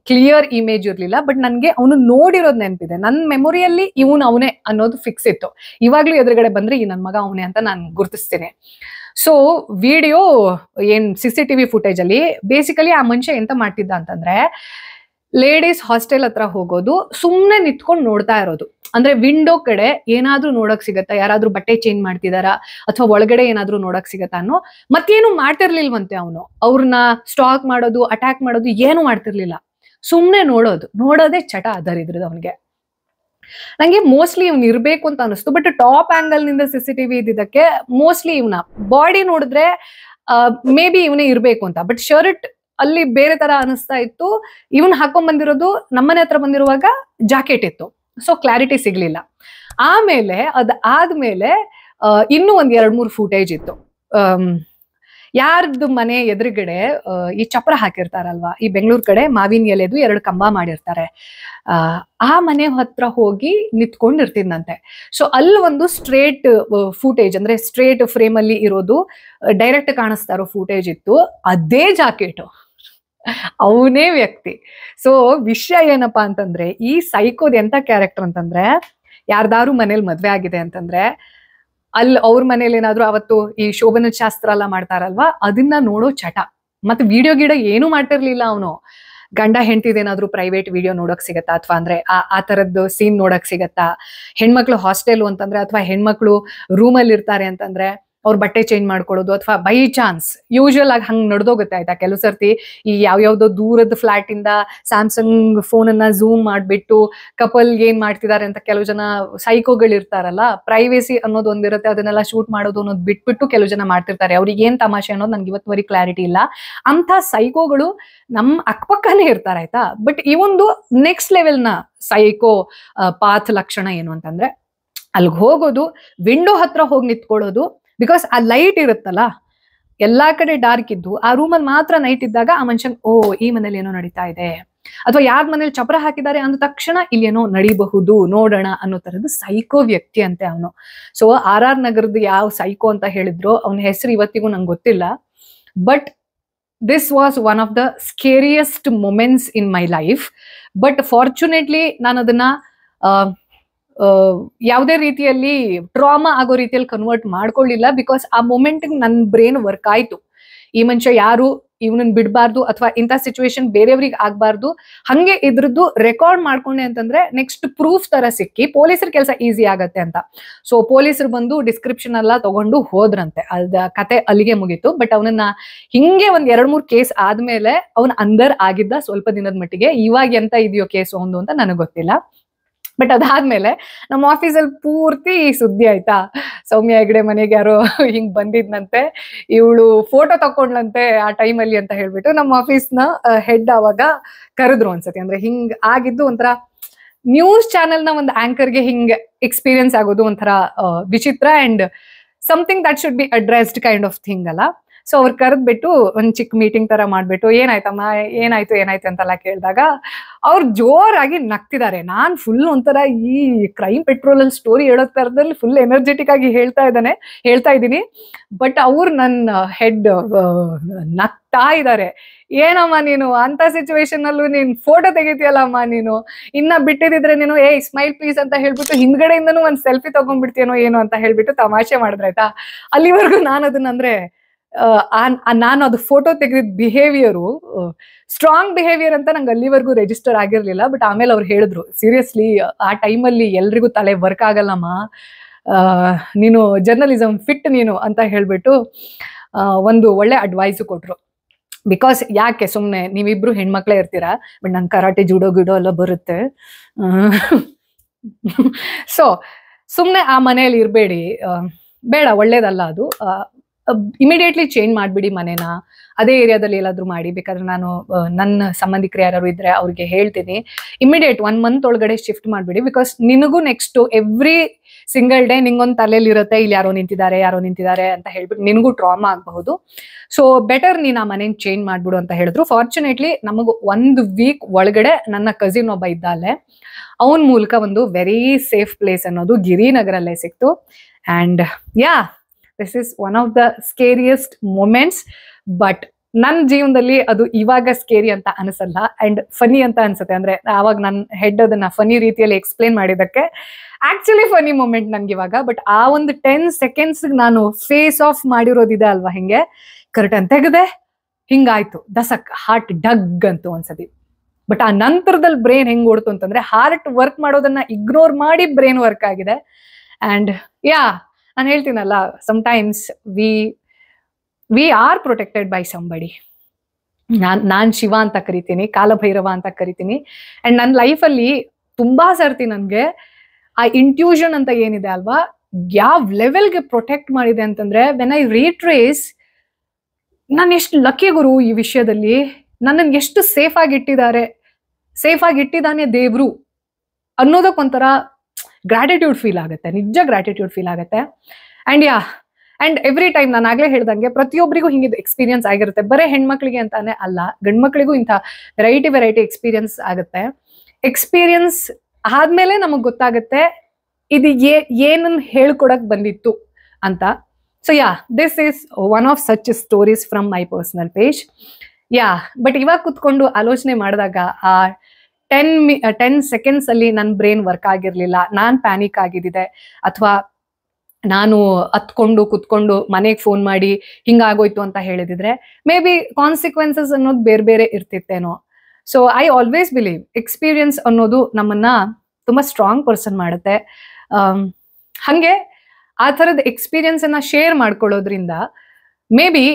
ಕ್ಲಿಯರ್ ಇಮೇಜ್ ಇರ್ಲಿಲ್ಲ. ಬಟ್ ನನ್ಗೆ ಅವನು ನೋಡಿರೋದ್ ನೆನಪಿದೆ, ನನ್ನ ಮೆಮೊರಿಯಲ್ಲಿ ಅವನೇ ಅನ್ನೋದು ಫಿಕ್ಸ್ ಇತ್ತು. ಇವಾಗ್ಲೂ ಎದುರುಗಡೆ ಬಂದ್ರೆ ಈ ನನ್ ಮಗ ಅವನೇ ಅಂತ ನಾನು ಗುರ್ತಿಸ್ತೀನಿ. ಸೊ ವಿಡಿಯೋ ಏನ್ CCTV ಫುಟೇಜ್ ಅಲ್ಲಿ ಬೇಸಿಕಲಿ ಆ ಮನುಷ್ಯ ಎಂತ ಮಾಡ್ತಿದ್ದ ಅಂತಂದ್ರೆ, ಲೇಡೀಸ್ ಹಾಸ್ಟೆಲ್ ಹತ್ರ ಹೋಗೋದು, ಸುಮ್ನೆ ನಿಂತ್ಕೊಂಡು ನೋಡ್ತಾ ಇರೋದು. ಅಂದ್ರೆ ವಿಂಡೋ ಕಡೆ ಏನಾದ್ರೂ ನೋಡಕ್ ಸಿಗತ್ತಾ, ಯಾರಾದ್ರೂ ಬಟ್ಟೆ ಚೇಂಜ್ ಮಾಡ್ತಿದಾರಾ ಅಥವಾ ಒಳಗಡೆ ಏನಾದ್ರೂ ನೋಡಕ್ ಸಿಗತ್ತಾ ಅನ್ನೋ, ಮತ್ತೇನು ಮಾಡ್ತಿರ್ಲಿಲ್ವಂತೆ ಅವನು. ಅವ್ರನ್ನ ಸ್ಟಾಕ್ ಮಾಡೋದು, ಅಟ್ಯಾಕ್ ಮಾಡೋದು ಏನು ಮಾಡ್ತಿರ್ಲಿಲ್ಲ, ಸುಮ್ನೆ ನೋಡೋದೇ ಚಟ ಅದರಿದ್ರದ್ದು ಅವನಿಗೆ. ನಂಗೆ ಮೋಸ್ಟ್ಲಿ ಇವ್ನು ಇರ್ಬೇಕು ಅಂತ ಅನಿಸ್ತು. ಬಟ್ ಟಾಪ್ ಆಂಗಲ್ ನಿಂದ CCTV ಇದ್ದಿದ್ದಕ್ಕೆ ಮೋಸ್ಟ್ಲಿ ಇವನ ಬಾಡಿ ನೋಡಿದ್ರೆ ಮೇ ಬಿ ಇವನೇ ಇರ್ಬೇಕು ಅಂತ. ಬಟ್ ಶರ್ಟ್ ಅಲ್ಲಿ ಬೇರೆ ತರ ಅನಿಸ್ತಾ ಇತ್ತು. ಇವನ್ ಹಾಕೊಂಡ್ ಬಂದಿರೋದು ನಮ್ಮನೆ ಹತ್ರ ಬಂದಿರುವಾಗ ಜಾಕೆಟ್ ಇತ್ತು, ಸೊ ಕ್ಲಾರಿಟಿ ಸಿಗ್ಲಿಲ್ಲ. ಆಮೇಲೆ ಆದ್ಮೇಲೆ ಇನ್ನೂ ಒಂದ್ 2-3 ಫೂಟೇಜ್ ಇತ್ತು. ಯಾರ್ದು ಮನೆ ಎದುರುಗಡೆ ಈ ಚಪ್ರ ಹಾಕಿರ್ತಾರಲ್ವಾ, ಈ ಬೆಂಗಳೂರು ಕಡೆ ಮಾವಿನ ಎಲೆದು 2 ಕಂಬ ಮಾಡಿರ್ತಾರೆ, ಆ ಮನೆ ಹತ್ರ ಹೋಗಿ ನಿಂತ್ಕೊಂಡಿರ್ತಿದ್ನಂತೆ. ಸೊ ಅಲ್ಲಿ ಒಂದು ಸ್ಟ್ರೇಟ್ ಫೂಟೇಜ್, ಅಂದ್ರೆ ಸ್ಟ್ರೇಟ್ ಫ್ರೇಮ್ ಅಲ್ಲಿ ಇರೋದು, ಡೈರೆಕ್ಟ್ ಕಾಣಿಸ್ತಾ ಇರೋ ಫೂಟೇಜ್ ಇತ್ತು. ಅದೇ ಜಾಕೆಟು, ಅವನೇ ವ್ಯಕ್ತಿ. ಸೊ ವಿಷಯ ಏನಪ್ಪಾ ಅಂತಂದ್ರೆ, ಈ ಸೈಕೋದ್ ಎಂತ ಕ್ಯಾರೆಕ್ಟರ್ ಅಂತಂದ್ರೆ, ಯಾರ್ದಾರು ಮನೇಲಿ ಮದ್ವೆ ಆಗಿದೆ ಅಂತಂದ್ರೆ ಅಲ್ಲಿ ಅವ್ರ ಮನೇಲಿ ಏನಾದ್ರು ಅವತ್ತು ಈ ಶೋಭನ ಶಾಸ್ತ್ರ ಎಲ್ಲ ಮಾಡ್ತಾರಲ್ವಾ, ಅದನ್ನ ನೋಡೋ ಚಟ. ಮತ್ತೆ ವಿಡಿಯೋ ಗಿಡ ಏನು ಮಾಡ್ತಿರ್ಲಿಲ್ಲ ಅವನು. ಗಂಡ ಹೆಂಡತಿದೇನಾದ್ರೂ ಪ್ರೈವೇಟ್ ವಿಡಿಯೋ ನೋಡಕ್ ಸಿಗತ್ತಾ, ಅಥವಾ ಅಂದ್ರೆ ಆ ತರದ್ದು ಸೀನ್ ನೋಡಕ್ ಸಿಗತ್ತಾ, ಹೆಣ್ಮಕ್ಳು ಹಾಸ್ಟೆಲ್ ಅಂತಂದ್ರೆ ಅಥವಾ ಹೆಣ್ಮಕ್ಳು ರೂಮಲ್ಲಿ ಇರ್ತಾರೆ ಅಂತಂದ್ರೆ ಅವ್ರ ಬಟ್ಟೆ ಚೇಂಜ್ ಮಾಡ್ಕೊಳ್ಳೋದು, ಅಥವಾ ಬೈ ಚಾನ್ಸ್ ಯೂಶುವಲ್ ಆಗಿ ಹಂಗ್ ನಡೆದೋಗುತ್ತೆ ಆಯ್ತಾ. ಕೆಲವು ಸರ್ತಿ ಈ ಯಾವ್ಯಾವ್ದೋ ದೂರದ ಫ್ಲಾಟ್ ಇಂದ ಸ್ಯಾಮ್ಸಂಗ್ ಫೋನ್ ಅನ್ನ ಝೂಮ್ ಮಾಡ್ಬಿಟ್ಟು ಕಪಲ್ ಏನ್ ಮಾಡ್ತಿದ್ದಾರೆ ಅಂತ ಕೆಲವು ಜನ ಸೈಕೋಗಳು ಇರ್ತಾರಲ್ಲ, ಪ್ರೈವೇಸಿ ಅನ್ನೋದು ಒಂದಿರುತ್ತೆ, ಅದನ್ನೆಲ್ಲ ಶೂಟ್ ಮಾಡೋದು ಅನ್ನೋದು ಬಿಟ್ಬಿಟ್ಟು ಕೆಲವು ಜನ ಮಾಡ್ತಿರ್ತಾರೆ. ಅವ್ರಿಗೆ ಏನ್ ತಮಾಷೆ ಅನ್ನೋದು ನನ್ಗೆ ಇವತ್ತುವರೆಗೆ ಕ್ಲಾರಿಟಿ ಇಲ್ಲ. ಅಂತ ಸೈಕೋಗಳು ನಮ್ಮ ಅಕ್ಕಪಕ್ಕನೇ ಇರ್ತಾರೆ ಆಯ್ತಾ. ಬಟ್ ಈ ಒಂದು ನೆಕ್ಸ್ಟ್ ಲೆವೆಲ್ ನ ಸೈಕೋ ಪಾತ್ ಲಕ್ಷಣ ಏನು ಅಂತಂದ್ರೆ, ಅಲ್ಲಿಗೆ ಹೋಗೋದು, ವಿಂಡೋ ಹತ್ರ ಹೋಗಿ ನಿಂತ್ಕೊಳ್ಳೋದು. ಬಿಕಾಸ್ ಆ ಲೈಟ್ ಇರುತ್ತಲ್ಲ, ಎಲ್ಲಾ ಕಡೆ ಡಾರ್ಕ್ ಇದ್ದು ಆ ರೂಮಲ್ಲಿ ಮಾತ್ರ ನೈಟ್ ಇದ್ದಾಗ ಆ ಮನುಷ್ಯನ್ ಈ ಮನೇಲಿ ಏನೋ ನಡೀತಾ ಇದೆ, ಅಥವಾ ಯಾರ ಮನೇಲಿ ಚಪ್ರ ಹಾಕಿದ್ದಾರೆ ಅಂದ ತಕ್ಷಣ ಇಲ್ಲೇನೋ ನಡಿಬಹುದು, ನೋಡೋಣ ಅನ್ನೋ ತರದ್ದು ಸೈಕೋ ವ್ಯಕ್ತಿ ಅಂತೆ ಅವನು. ಸೊ RR ನಗರದ ಯಾವ ಸೈಕೋ ಅಂತ ಹೇಳಿದ್ರು, ಅವನ ಹೆಸರು ಇವತ್ತಿಗೂ ನಂಗೆ ಗೊತ್ತಿಲ್ಲ. But this was one of the scariest moments in my life. But fortunately ನಾನು ಅದನ್ನ ಯಾವುದೇ ರೀತಿಯಲ್ಲಿ ಟ್ರಾಮಾ ಆಗೋ ರೀತಿಯಲ್ಲಿ ಕನ್ವರ್ಟ್ ಮಾಡ್ಕೊಳ್ಳಿಲ್ಲ. ಬಿಕಾಸ್ ಆ ಮೊಮೆಂಟ್ ನನ್ನ ಬ್ರೇನ್ ವರ್ಕ್ ಆಯ್ತು. ಈ ಮನುಷ್ಯ ಯಾರು, ಇವನನ್ನ ಬಿಡಬಾರ್ದು, ಅಥವಾ ಇಂಥ ಸಿಚುವೇಶನ್ ಬೇರೆಯವ್ರಿಗೆ ಆಗ್ಬಾರ್ದು, ಹಂಗೆ ಇದ್ರದ್ದು ರೆಕಾರ್ಡ್ ಮಾಡ್ಕೊಂಡೆ ಅಂತಂದ್ರೆ ನೆಕ್ಸ್ಟ್ ಪ್ರೂಫ್ ತರ ಸಿಕ್ಕಿ ಪೊಲೀಸರ ಕೆಲಸ ಈಸಿ ಆಗತ್ತೆ ಅಂತ. ಸೊ ಪೊಲೀಸರು ಬಂದು ಡಿಸ್ಕ್ರಿಪ್ಷನ್ ಎಲ್ಲ ತಗೊಂಡು ಹೋದ್ರಂತೆ, ಅದ ಕತೆ ಅಲ್ಲಿಗೆ ಮುಗೀತು. ಬಟ್ ಅವನನ್ನ ಹಿಂಗೆ ಒಂದ್ 2-3 ಕೇಸ್ ಆದ್ಮೇಲೆ ಅವನ್ ಅಂದರ್ ಆಗಿದ್ದ ಸ್ವಲ್ಪ ದಿನದ ಮಟ್ಟಿಗೆ. ಇವಾಗ ಎಂತ ಇದೆಯೋ ಕೇಸು ಒಂದು ಅಂತ ನನಗೆ ಗೊತ್ತಿಲ್ಲ. ಬಟ್ ಅದಾದ್ಮೇಲೆ ನಮ್ಮ ಆಫೀಸಲ್ಲಿ ಪೂರ್ತಿ ಸುದ್ದಿ ಆಯ್ತಾ, ಸೌಮ್ಯ ಹೆಗ್ಡೆ ಮನೆಗೆ ಯಾರೋ ಹಿಂಗ್ ಬಂದಿದ್ನಂತೆ, ಇವಳು ಫೋಟೋ ತಕೊಂಡ್ಲಂತೆ ಆ ಟೈಮಲ್ಲಿ ಅಂತ ಹೇಳ್ಬಿಟ್ಟು ನಮ್ಮ ಆಫೀಸ್ನ ಹೆಡ್ ಅವಾಗ ಕರೆದ್ರು ಅನ್ಸತಿ. ಅಂದ್ರೆ ಹಿಂಗ್ ಆಗಿದ್ದು ಒಂಥರ ನ್ಯೂಸ್ ಚಾನೆಲ್ನ ಒಂದು ಆಂಕರ್ಗೆ ಹಿಂಗ್ ಎಕ್ಸ್ಪೀರಿಯನ್ಸ್ ಆಗೋದು ಒಂಥರ ವಿಚಿತ್ರ, and something that should be addressed kind of thing ಅಲ್ಲ. ಸೊ ಅವ್ರು ಕರೆದ್ಬಿಟ್ಟು ಒಂದ್ ಚಿಕ್ಕ ಮೀಟಿಂಗ್ ತರ ಮಾಡ್ಬಿಟ್ಟು, ಏನಾಯ್ತಮ್ಮ, ಏನಾಯ್ತು ಅಂತೆಲ್ಲ ಕೇಳಿದಾಗ ಅವ್ರು ಜೋರಾಗಿ ನಗ್ತಿದ್ದಾರೆ. ನಾನ್ ಫುಲ್ ಒಂಥರ ಈ ಕ್ರೈಮ್ ಪೆಟ್ರೋಲ್ ಅಲ್ಲಿ ಸ್ಟೋರಿ ಹೇಳೋ ತರದಲ್ಲಿ ಫುಲ್ ಎನರ್ಜೆಟಿಕ್ ಆಗಿ ಹೇಳ್ತಾ ಇದ್ದೀನಿ. ಬಟ್ ಅವ್ರು ನನ್ನ ಹೆಡ್ ನಗ್ತಾ ಇದ್ದಾರೆ. ಏನಮ್ಮ ನೀನು ಅಂತ ಸಿಚುವೇಶನ್ ಅಲ್ಲೂ ನೀನ್ ಫೋಟೋ ತೆಗಿತೀಯಲ್ಲಮ್ಮ, ನೀನು ಇನ್ನ ಬಿಟ್ಟಿದ್ರೆ ನೀನು ಸ್ಮೈಲ್ ಪ್ಲೀಸ್ ಅಂತ ಹೇಳ್ಬಿಟ್ಟು ಹಿಂದ್ಗಡೆಯಿಂದನೂ ಒಂದ್ ಸೆಲ್ಫಿ ತಗೊಂಡ್ಬಿಡ್ತೀಯನೋ ಏನೋ ಅಂತ ಹೇಳ್ಬಿಟ್ಟು ತಮಾಷೆ ಮಾಡಿದ್ರಾಯ್ತಾ. ಅಲ್ಲಿವರೆಗೂ ನಾನು ಅದನ್ನ ಅಂದ್ರೆ ನಾನು ಅದು ಫೋಟೋ ತೆಗೆದಿದ್ದ ಬಿಹೇವಿಯರು ಸ್ಟ್ರಾಂಗ್ ಬಿಹೇವಿಯರ್ ಅಂತ ನಂಗೆ ಅಲ್ಲಿವರೆಗೂ ರಿಜಿಸ್ಟರ್ ಆಗಿರ್ಲಿಲ್ಲ. ಬಟ್ ಆಮೇಲೆ ಅವ್ರು ಹೇಳಿದ್ರು, ಸೀರಿಯಸ್ಲಿ ಆ ಟೈಮಲ್ಲಿ ಎಲ್ರಿಗೂ ತಲೆ ವರ್ಕ್ ಆಗಲ್ಲಮ್ಮ, ನೀನು ಜರ್ನಲಿಸಮ್ ಫಿಟ್ ನೀನು ಅಂತ ಹೇಳ್ಬಿಟ್ಟು ಒಂದು ಒಳ್ಳೆ ಅಡ್ವೈಸು ಕೊಟ್ರು. ಬಿಕಾಸ್ ಯಾಕೆ ಸುಮ್ಮನೆ ನೀವಿಬ್ರು ಹೆಣ್ಮಕ್ಳೇ ಇರ್ತೀರಾ, ಬಟ್ ನಂಗೆ ಕರಾಟೆ ಜೂಡೋ ಗಿಡೋ ಎಲ್ಲ ಬರುತ್ತೆ. ಸೊ ಸುಮ್ಮನೆ ಆ ಮನೆಯಲ್ಲಿ ಇರಬೇಡಿ, ಬೇಡ, ಒಳ್ಳೇದಲ್ಲ ಅದು. ಇಮಿಡಿಯೇಟ್ಲಿ ಚೇಂಜ್ ಮಾಡಿಬಿಡಿ ಮನೇನ, ಅದೇ ಏರಿಯಾದಲ್ಲಿ ಎಲ್ಲಾದ್ರೂ ಮಾಡಿ. ಬೇಕಾದ್ರೆ ನಾನು ನನ್ನ ಸಂಬಂಧಿಕರು ಯಾರು ಇದ್ರೆ ಅವ್ರಿಗೆ ಹೇಳ್ತೀನಿ, ಇಮಿಡಿಯೇಟ್ 1 ಮಂತ್ ಒಳಗಡೆ ಶಿಫ್ಟ್ ಮಾಡಿಬಿಡಿ. ಬಿಕಾಸ್ ನಿನಗೂ ನೆಕ್ಸ್ಟ್ ಎವ್ರಿ ಸಿಂಗಲ್ ಡೇ ನಿಂಗೊಂದು ತಲೆಯಲ್ಲಿ ಇರುತ್ತೆ, ಇಲ್ಲಿ ಯಾರೋ ನಿಂತಿದ್ದಾರೆ ಅಂತ ಹೇಳ್ಬಿಟ್ಟು ನಿನಗೂ ಟ್ರಾಮಾ ಆಗಬಹುದು. ಸೊ ಬೆಟರ್ ನೀನು ಆ ಮನೇನ ಚೇಂಜ್ ಮಾಡ್ಬಿಡು ಅಂತ ಹೇಳಿದ್ರು. ಫಾರ್ಚುನೇಟ್ಲಿ ನಮಗೂ 1 ವೀಕ್ ಒಳಗಡೆ ನನ್ನ ಕಸಿನ್ ಒಬ್ಬ ಇದ್ದ ಅಲ್ಲೇ, ಅವನ ಮೂಲಕ ಒಂದು ವೆರಿ ಸೇಫ್ ಪ್ಲೇಸ್ ಅನ್ನೋದು ಗಿರಿನಗರಲ್ಲೇ ಸಿಕ್ತು. And yeah, this is one of the scariest moments. But ನನ್ನ ಜೀವನದಲ್ಲಿ ಅದು ಇವಾಗ ಸ್ಕೇರಿ ಅಂತ ಅನಿಸಲ್ಲ, ಅಂಡ್ ಫನಿ ಅಂತ ಅನ್ಸುತ್ತೆ. ಅಂದ್ರೆ ಆವಾಗ ನನ್ನ ಹೆಡ್ ಅದನ್ನ ಫನಿ ರೀತಿಯಲ್ಲಿ ಎಕ್ಸ್ಪ್ಲೇನ್ ಮಾಡಿದಕ್ಕೆ ಆಕ್ಚುಲಿ ಫನಿ ಮೂಮೆಂಟ್ ನನ್ಗೆ ಇವಾಗ. ಬಟ್ ಆ ಒಂದು 10 ಸೆಕೆಂಡ್ಸ್ ನಾನು ಫೇಸ್ ಆಫ್ ಮಾಡಿರೋದಿದೆ ಅಲ್ವಾ, ಹಿಂಗೆ ಕರ್ಟನ್ ತೆಗೆದೆ, ಹಿಂಗಾಯ್ತು, ದಸಕ್ ಹಾರ್ಟ್ ಡಗ್ ಅಂತೂ ಒಂದ್ಸತಿ. ಬಟ್ ಆ ನಂತರದಲ್ಲಿ ಬ್ರೈನ್ ಹೆಂಗ್ ಓಡ್ತು ಅಂತಂದ್ರೆ, ಹಾರ್ಟ್ ವರ್ಕ್ ಮಾಡೋದನ್ನ ಇಗ್ನೋರ್ ಮಾಡಿ ಬ್ರೈನ್ ವರ್ಕ್ ಆಗಿದೆ. ಅಂಡ್ ಯಾ, ನಾನು ಹೇಳ್ತೀನಲ್ಲ, sometimes we are protected by somebody. ನಾನ್ ಶಿವ ಅಂತ ಕರಿತೀನಿ, ಕಾಲಭೈರವ ಅಂತ ಕರಿತೀನಿ. ಅಂಡ್ ನನ್ನ ಲೈಫಲ್ಲಿ ತುಂಬಾ ಸರ್ತಿ ನನ್ಗೆ ಆ ಇಂಟ್ಯೂಷನ್ ಅಂತ ಏನಿದೆ ಅಲ್ವಾ, ಯಾವ ಲೆವೆಲ್ಗೆ ಪ್ರೊಟೆಕ್ಟ್ ಮಾಡಿದೆ ಅಂತಂದ್ರೆ, ವೆನ್ ಐ ರೀಟ್ರೇಸ್, ನಾನು ಎಷ್ಟು ಲಕ್ಕಿ ಗುರು ಈ ವಿಷಯದಲ್ಲಿ. ನನ್ನನ್ನು ಎಷ್ಟು ಸೇಫ್ ಆಗಿ ಇಟ್ಟಿದ್ದಾನೆ ದೇವ್ರು ಅನ್ನೋದಕ್ಕೊಂಥರ ಗ್ರಾಟಿಟ್ಯೂಡ್ ಫೀಲ್ ಆಗುತ್ತೆ, ನಿಜ ಗ್ರಾಟಿಟ್ಯೂಡ್ ಫೀಲ್ ಆಗುತ್ತೆ. And yeah, and every time ನಾನು ಆಗ್ಲೇ ಹೇಳ್ದಂಗೆ ಪ್ರತಿಯೊಬ್ಬರಿಗೂ ಹಿಂಗಿದ್ ಎಕ್ಸ್ಪೀರಿಯನ್ಸ್ ಆಗಿರುತ್ತೆ. ಬರೀ ಹೆಣ್ಮಕ್ಳಿಗೆ ಅಂತಾನೆ ಅಲ್ಲ, ಗಂಡ್ಮಕ್ಳಿಗೂ ಇಂಥ ವೆರೈಟಿ ಎಕ್ಸ್ಪೀರಿಯನ್ಸ್ ಆಗುತ್ತೆ. ಎಕ್ಸ್ಪೀರಿಯನ್ಸ್ ಆದ್ಮೇಲೆ ನಮಗ್ ಗೊತ್ತಾಗುತ್ತೆ ಇದು ಏನನ್ನ ಹೇಳ್ಕೊಡಕ್ ಬಂದಿತ್ತು ಅಂತ. So yeah, this is one of such stories from my personal page. Yeah, but ಇವಾಗ ಕುತ್ಕೊಂಡು ಆಲೋಚನೆ ಮಾಡಿದಾಗ ಆ 10 ಸೆಕೆಂಡ್ಸ್ ಅಲ್ಲಿ ನನ್ನ ಬ್ರೈನ್ ವರ್ಕ್ ಆಗಿರ್ಲಿಲ್ಲ, ನಾನ್ ಪ್ಯಾನಿಕ್ ಆಗಿದ್ದಿದೆ, ಅಥವಾ ನಾನು ಕುತ್ಕೊಂಡು ಮನೆಗೆ ಫೋನ್ ಮಾಡಿ ಹಿಂಗಾಗೋಯ್ತು ಅಂತ ಹೇಳಿದಿದ್ರೆ ಮೇ ಬಿ ಕಾನ್ಸಿಕ್ವೆನ್ಸಸ್ ಅನ್ನೋದು ಬೇರೆ ಇರ್ತಿತ್ತೇನೋ. So I always believe experience ಅನ್ನೋದು ನಮ್ಮನ್ನ ತುಂಬಾ ಸ್ಟ್ರಾಂಗ್ ಪರ್ಸನ್ ಮಾಡುತ್ತೆ. ಹಂಗೆ ಆ ಥರದ ಎಕ್ಸ್ಪೀರಿಯನ್ಸ್ ಅನ್ನ ಶೇರ್ ಮಾಡ್ಕೊಳ್ಳೋದ್ರಿಂದ ಮೇ ಬಿ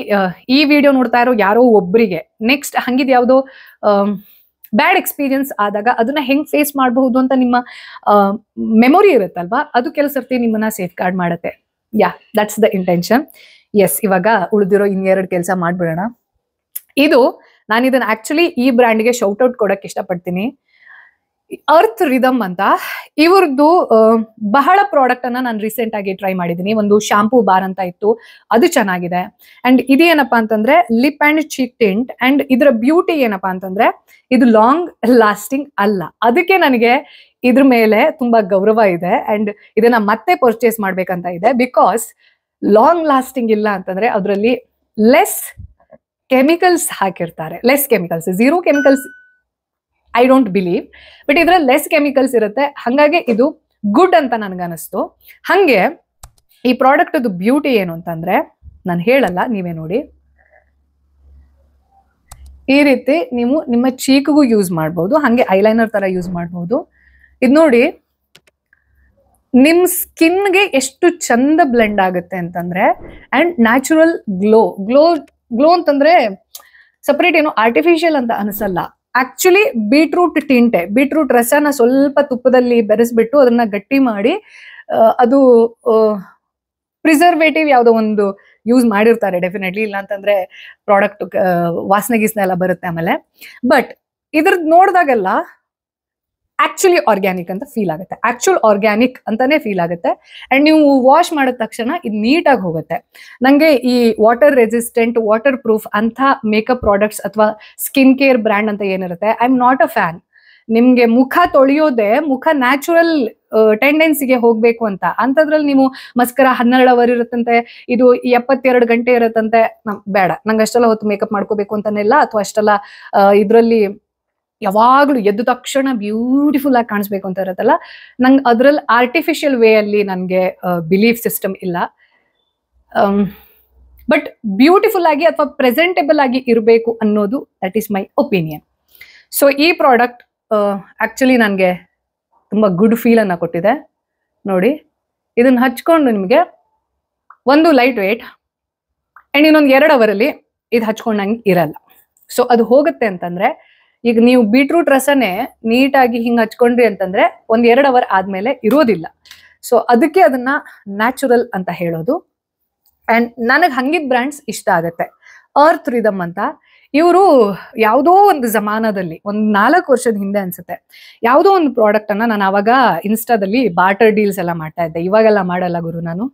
ಈ ವಿಡಿಯೋ ನೋಡ್ತಾ ಇರೋ ಯಾರೋ ಒಬ್ಬರಿಗೆ ನೆಕ್ಸ್ಟ್ ಹಂಗಿದ್ ಯಾವುದೋ ಬ್ಯಾಡ್ ಎಕ್ಸ್ಪೀರಿಯನ್ಸ್ ಆದಾಗ ಅದನ್ನ ಹೆಂಗ್ ಫೇಸ್ ಮಾಡಬಹುದು ಅಂತ ನಿಮ್ಮ ಮೆಮೊರಿ ಇರುತ್ತಲ್ವಾ, ಅದು ಕೆಲವು ಸರ್ತಿ ನಿಮ್ಮನ್ನ ಸೇಫ್ ಗಾರ್ಡ್ ಮಾಡುತ್ತೆ. ಯಾ, ದಟ್ಸ್ ದ ಇಂಟೆನ್ಷನ್. ಎಸ್, ಇವಾಗ ಉಳಿದಿರೋ 2 ಕೆಲಸ ಮಾಡ್ಬಿಡೋಣ. ನಾನು ಇದನ್ನ ಆಕ್ಚುಲಿ ಈ ಬ್ರ್ಯಾಂಡ್ಗೆ ಶೌಟ್ ಔಟ್ ಕೊಡಕ್ ಇಷ್ಟಪಡ್ತೀನಿ. ಅರ್ತ್ ರಿದಮ್ ಅಂತ ಇವ್ರದ್ದು ಬಹಳ ಪ್ರಾಡಕ್ಟ್ ಅನ್ನ ನಾನು ರೀಸೆಂಟ್ ಆಗಿ ಟ್ರೈ ಮಾಡಿದ್ದೀನಿ. ಒಂದು ಶಾಂಪೂ ಬಾರ್ ಅಂತ ಇತ್ತು, ಅದು ಚೆನ್ನಾಗಿದೆ. ಅಂಡ್ ಇದೇನಪ್ಪಾ ಅಂತಂದ್ರೆ lip and cheek tint. And ಇದರ ಬ್ಯೂಟಿ ಏನಪ್ಪಾ ಅಂತಂದ್ರೆ ಇದು ಲಾಂಗ್ ಲಾಸ್ಟಿಂಗ್ ಅಲ್ಲ, ಅದಕ್ಕೆ ನನಗೆ ಇದ್ರ ಮೇಲೆ ತುಂಬಾ ಗೌರವ ಇದೆ. ಅಂಡ್ ಇದನ್ನ ಮತ್ತೆ ಪರ್ಚೇಸ್ ಮಾಡ್ಬೇಕಂತ ಇದೆ. ಬಿಕಾಸ್ ಲಾಂಗ್ ಲಾಸ್ಟಿಂಗ್ ಇಲ್ಲ ಅಂತಂದ್ರೆ ಅದರಲ್ಲಿ ಲೆಸ್ ಕೆಮಿಕಲ್ಸ್ ಹಾಕಿರ್ತಾರೆ. Less chemicals, 0 chemicals I don't believe, but ಇದ್ರಲ್ಲಿ ಲೆಸ್ ಕೆಮಿಕಲ್ಸ್ ಇರುತ್ತೆ. ಹಾಗಾಗಿ ಇದು ಗುಡ್ ಅಂತ ನನ್ಗನಿಸ್ತು. ಹಂಗೆ ಈ ಪ್ರಾಡಕ್ಟ್ ಬ್ಯೂಟಿ ಏನು ಅಂತಂದ್ರೆ, ನಾನು ಹೇಳಲ್ಲ, ನೀವೇ ನೋಡಿ. ಈ ರೀತಿ ನೀವು ನಿಮ್ಮ ಚೀಕ್ಗೂ ಯೂಸ್ ಮಾಡ್ಬೋದು, ಹಂಗೆ ಐಲೈನರ್ ತರ ಯೂಸ್ ಮಾಡ್ಬೋದು. ಇದು ನೋಡಿ, ನಿಮ್ ಸ್ಕಿನ್ಗೆ ಎಷ್ಟು ಚಂದ ಬ್ಲೆಂಡ್ ಆಗುತ್ತೆ ಅಂತಂದ್ರೆ. ಅಂಡ್ ನ್ಯಾಚುರಲ್ ಗ್ಲೋ ಅಂತಂದ್ರೆ ಸಪರೇಟ್ ಏನು ಆರ್ಟಿಫಿಷಿಯಲ್ ಅಂತ ಅನಿಸಲ್ಲ. ಆಕ್ಚುಲಿ ಬೀಟ್ರೂಟ್ ರಸನ ಸ್ವಲ್ಪ ತುಪ್ಪದಲ್ಲಿ ಬೆರೆಸ್ಬಿಟ್ಟು ಅದನ್ನ ಗಟ್ಟಿ ಮಾಡಿ ಅದು ಪ್ರಿಸರ್ವೇಟಿವ್ ಯಾವುದೋ ಒಂದು ಯೂಸ್ ಮಾಡಿರ್ತಾರೆ ಡೆಫಿನೆಟ್ಲಿ, ಇಲ್ಲ ಅಂತಂದ್ರೆ ಪ್ರಾಡಕ್ಟ್ ವಾಸನೆ ಗೀಸನೆ ಎಲ್ಲ ಬರುತ್ತೆ ಆಮೇಲೆ. ಬಟ್ ಇದ್ರದ್ದು ನೋಡಿದಾಗೆಲ್ಲ ಆಕ್ಚುಲಿ ಆರ್ಗ್ಯಾನಿಕ್ ಅಂತ ಫೀಲ್ ಆಗುತ್ತೆ, ಆರ್ಗ್ಯಾನಿಕ್ ಅಂತಾನೆ ಫೀಲ್ ಆಗುತ್ತೆ. ಅಂಡ್ ನೀವು ವಾಶ್ ಮಾಡಿದ ತಕ್ಷಣ ಇದು ನೀಟಾಗಿ ಹೋಗುತ್ತೆ. ನಂಗೆ ಈ ವಾಟರ್ ರೆಸಿಸ್ಟೆಂಟ್, ವಾಟರ್ ಪ್ರೂಫ್ ಅಂತ ಮೇಕಪ್ ಪ್ರಾಡಕ್ಟ್ಸ್ ಅಥವಾ ಸ್ಕಿನ್ ಕೇರ್ ಬ್ರ್ಯಾಂಡ್ ಅಂತ ಏನಿರುತ್ತೆ, I am not a fan. ನಿಮ್ಗೆ ಮುಖ ತೊಳೆಯೋದೇ ಮುಖ ನ್ಯಾಚುರಲ್ ಟೆಂಡೆನ್ಸಿಗೆ ಹೋಗ್ಬೇಕು ಅಂತ, ಅಂತದ್ರಲ್ಲಿ ನೀವು ಮಸ್ಕರ 12 ಅವರ್ ಇರುತ್ತಂತೆ, ಇದು 72 ಗಂಟೆ ಇರುತ್ತಂತೆ. ಬೇಡ, ನಂಗೆ ಅಷ್ಟೆಲ್ಲ ಹೊತ್ತು ಮೇಕಪ್ ಮಾಡ್ಕೋಬೇಕು ಅಂತಾನೆಲ್ಲ, ಅಥವಾ ಅಷ್ಟೆಲ್ಲ ಇದ್ರಲ್ಲಿ ಯಾವಾಗ್ಲೂ ಎದ್ದ ತಕ್ಷಣ ಬ್ಯೂಟಿಫುಲ್ ಆಗಿ ಕಾಣಿಸ್ಬೇಕು ಅಂತ ಇರತ್ತಲ್ಲ, ನಂಗೆ ಅದ್ರಲ್ಲಿ ಆರ್ಟಿಫಿಷಿಯಲ್ ವೇ ಅಲ್ಲಿ ನನ್ಗೆ ಬಿಲೀಫ್ ಸಿಸ್ಟಮ್ ಇಲ್ಲ. ಬಟ್ ಬ್ಯೂಟಿಫುಲ್ ಆಗಿ ಅಥವಾ ಪ್ರೆಸೆಂಟೇಬಲ್ ಆಗಿ ಇರಬೇಕು ಅನ್ನೋದು that is my opinion. So ಈ ಪ್ರಾಡಕ್ಟ್ ಆಕ್ಚುಲಿ ನನಗೆ ತುಂಬ ಗುಡ್ ಫೀಲ್ ಅನ್ನ ಕೊಟ್ಟಿದೆ. ನೋಡಿ, ಇದನ್ನ ಹಚ್ಕೊಂಡು ನಿಮಗೆ ಒಂದು ಲೈಟ್ ವೇಟ್ ಆ್ಯಂಡ್ ಇನ್ನೊಂದು 2 ಅವರಲ್ಲಿ ಇದು ಹಚ್ಕೊಂಡಂಗೆ ಇರಲ್ಲ. ಸೊ ಅದು ಹೋಗುತ್ತೆ ಅಂತಂದ್ರೆ, ಈಗ ನೀವು ಬೀಟ್ರೂಟ್ ರಸನೇ ನೀಟಾಗಿ ಹಿಂಗೆ ಹಚ್ಕೊಂಡ್ರಿ ಅಂತಂದ್ರೆ 1-2 ಅವರ್ ಆದ್ಮೇಲೆ ಇರೋದಿಲ್ಲ. ಸೊ ಅದಕ್ಕೆ ಅದನ್ನ ನ್ಯಾಚುರಲ್ ಅಂತ ಹೇಳೋದು. ಅಂಡ್ ನನಗೆ ಹಂಗಿದ್ ಬ್ರ್ಯಾಂಡ್ಸ್ ಇಷ್ಟ ಆಗುತ್ತೆ. ಅರ್ತ್ ರಿದಮ್ ಅಂತ, ಇವರು ಯಾವುದೋ ಒಂದು ಜಮಾನದಲ್ಲಿ ಒಂದು 4 ವರ್ಷದ ಹಿಂದೆ ಅನ್ಸುತ್ತೆ ಯಾವುದೋ ಒಂದು ಪ್ರಾಡಕ್ಟ್ ಅನ್ನ ನಾನು ಅವಾಗ ಇನ್ಸ್ಟಾದಲ್ಲಿ ಬಾರ್ಟರ್ ಡೀಲ್ಸ್ ಎಲ್ಲ ಮಾಡ್ತಾ ಇದ್ದೆ. ಇವಾಗೆಲ್ಲ ಮಾಡಲ್ಲ ಗುರು ನಾನು.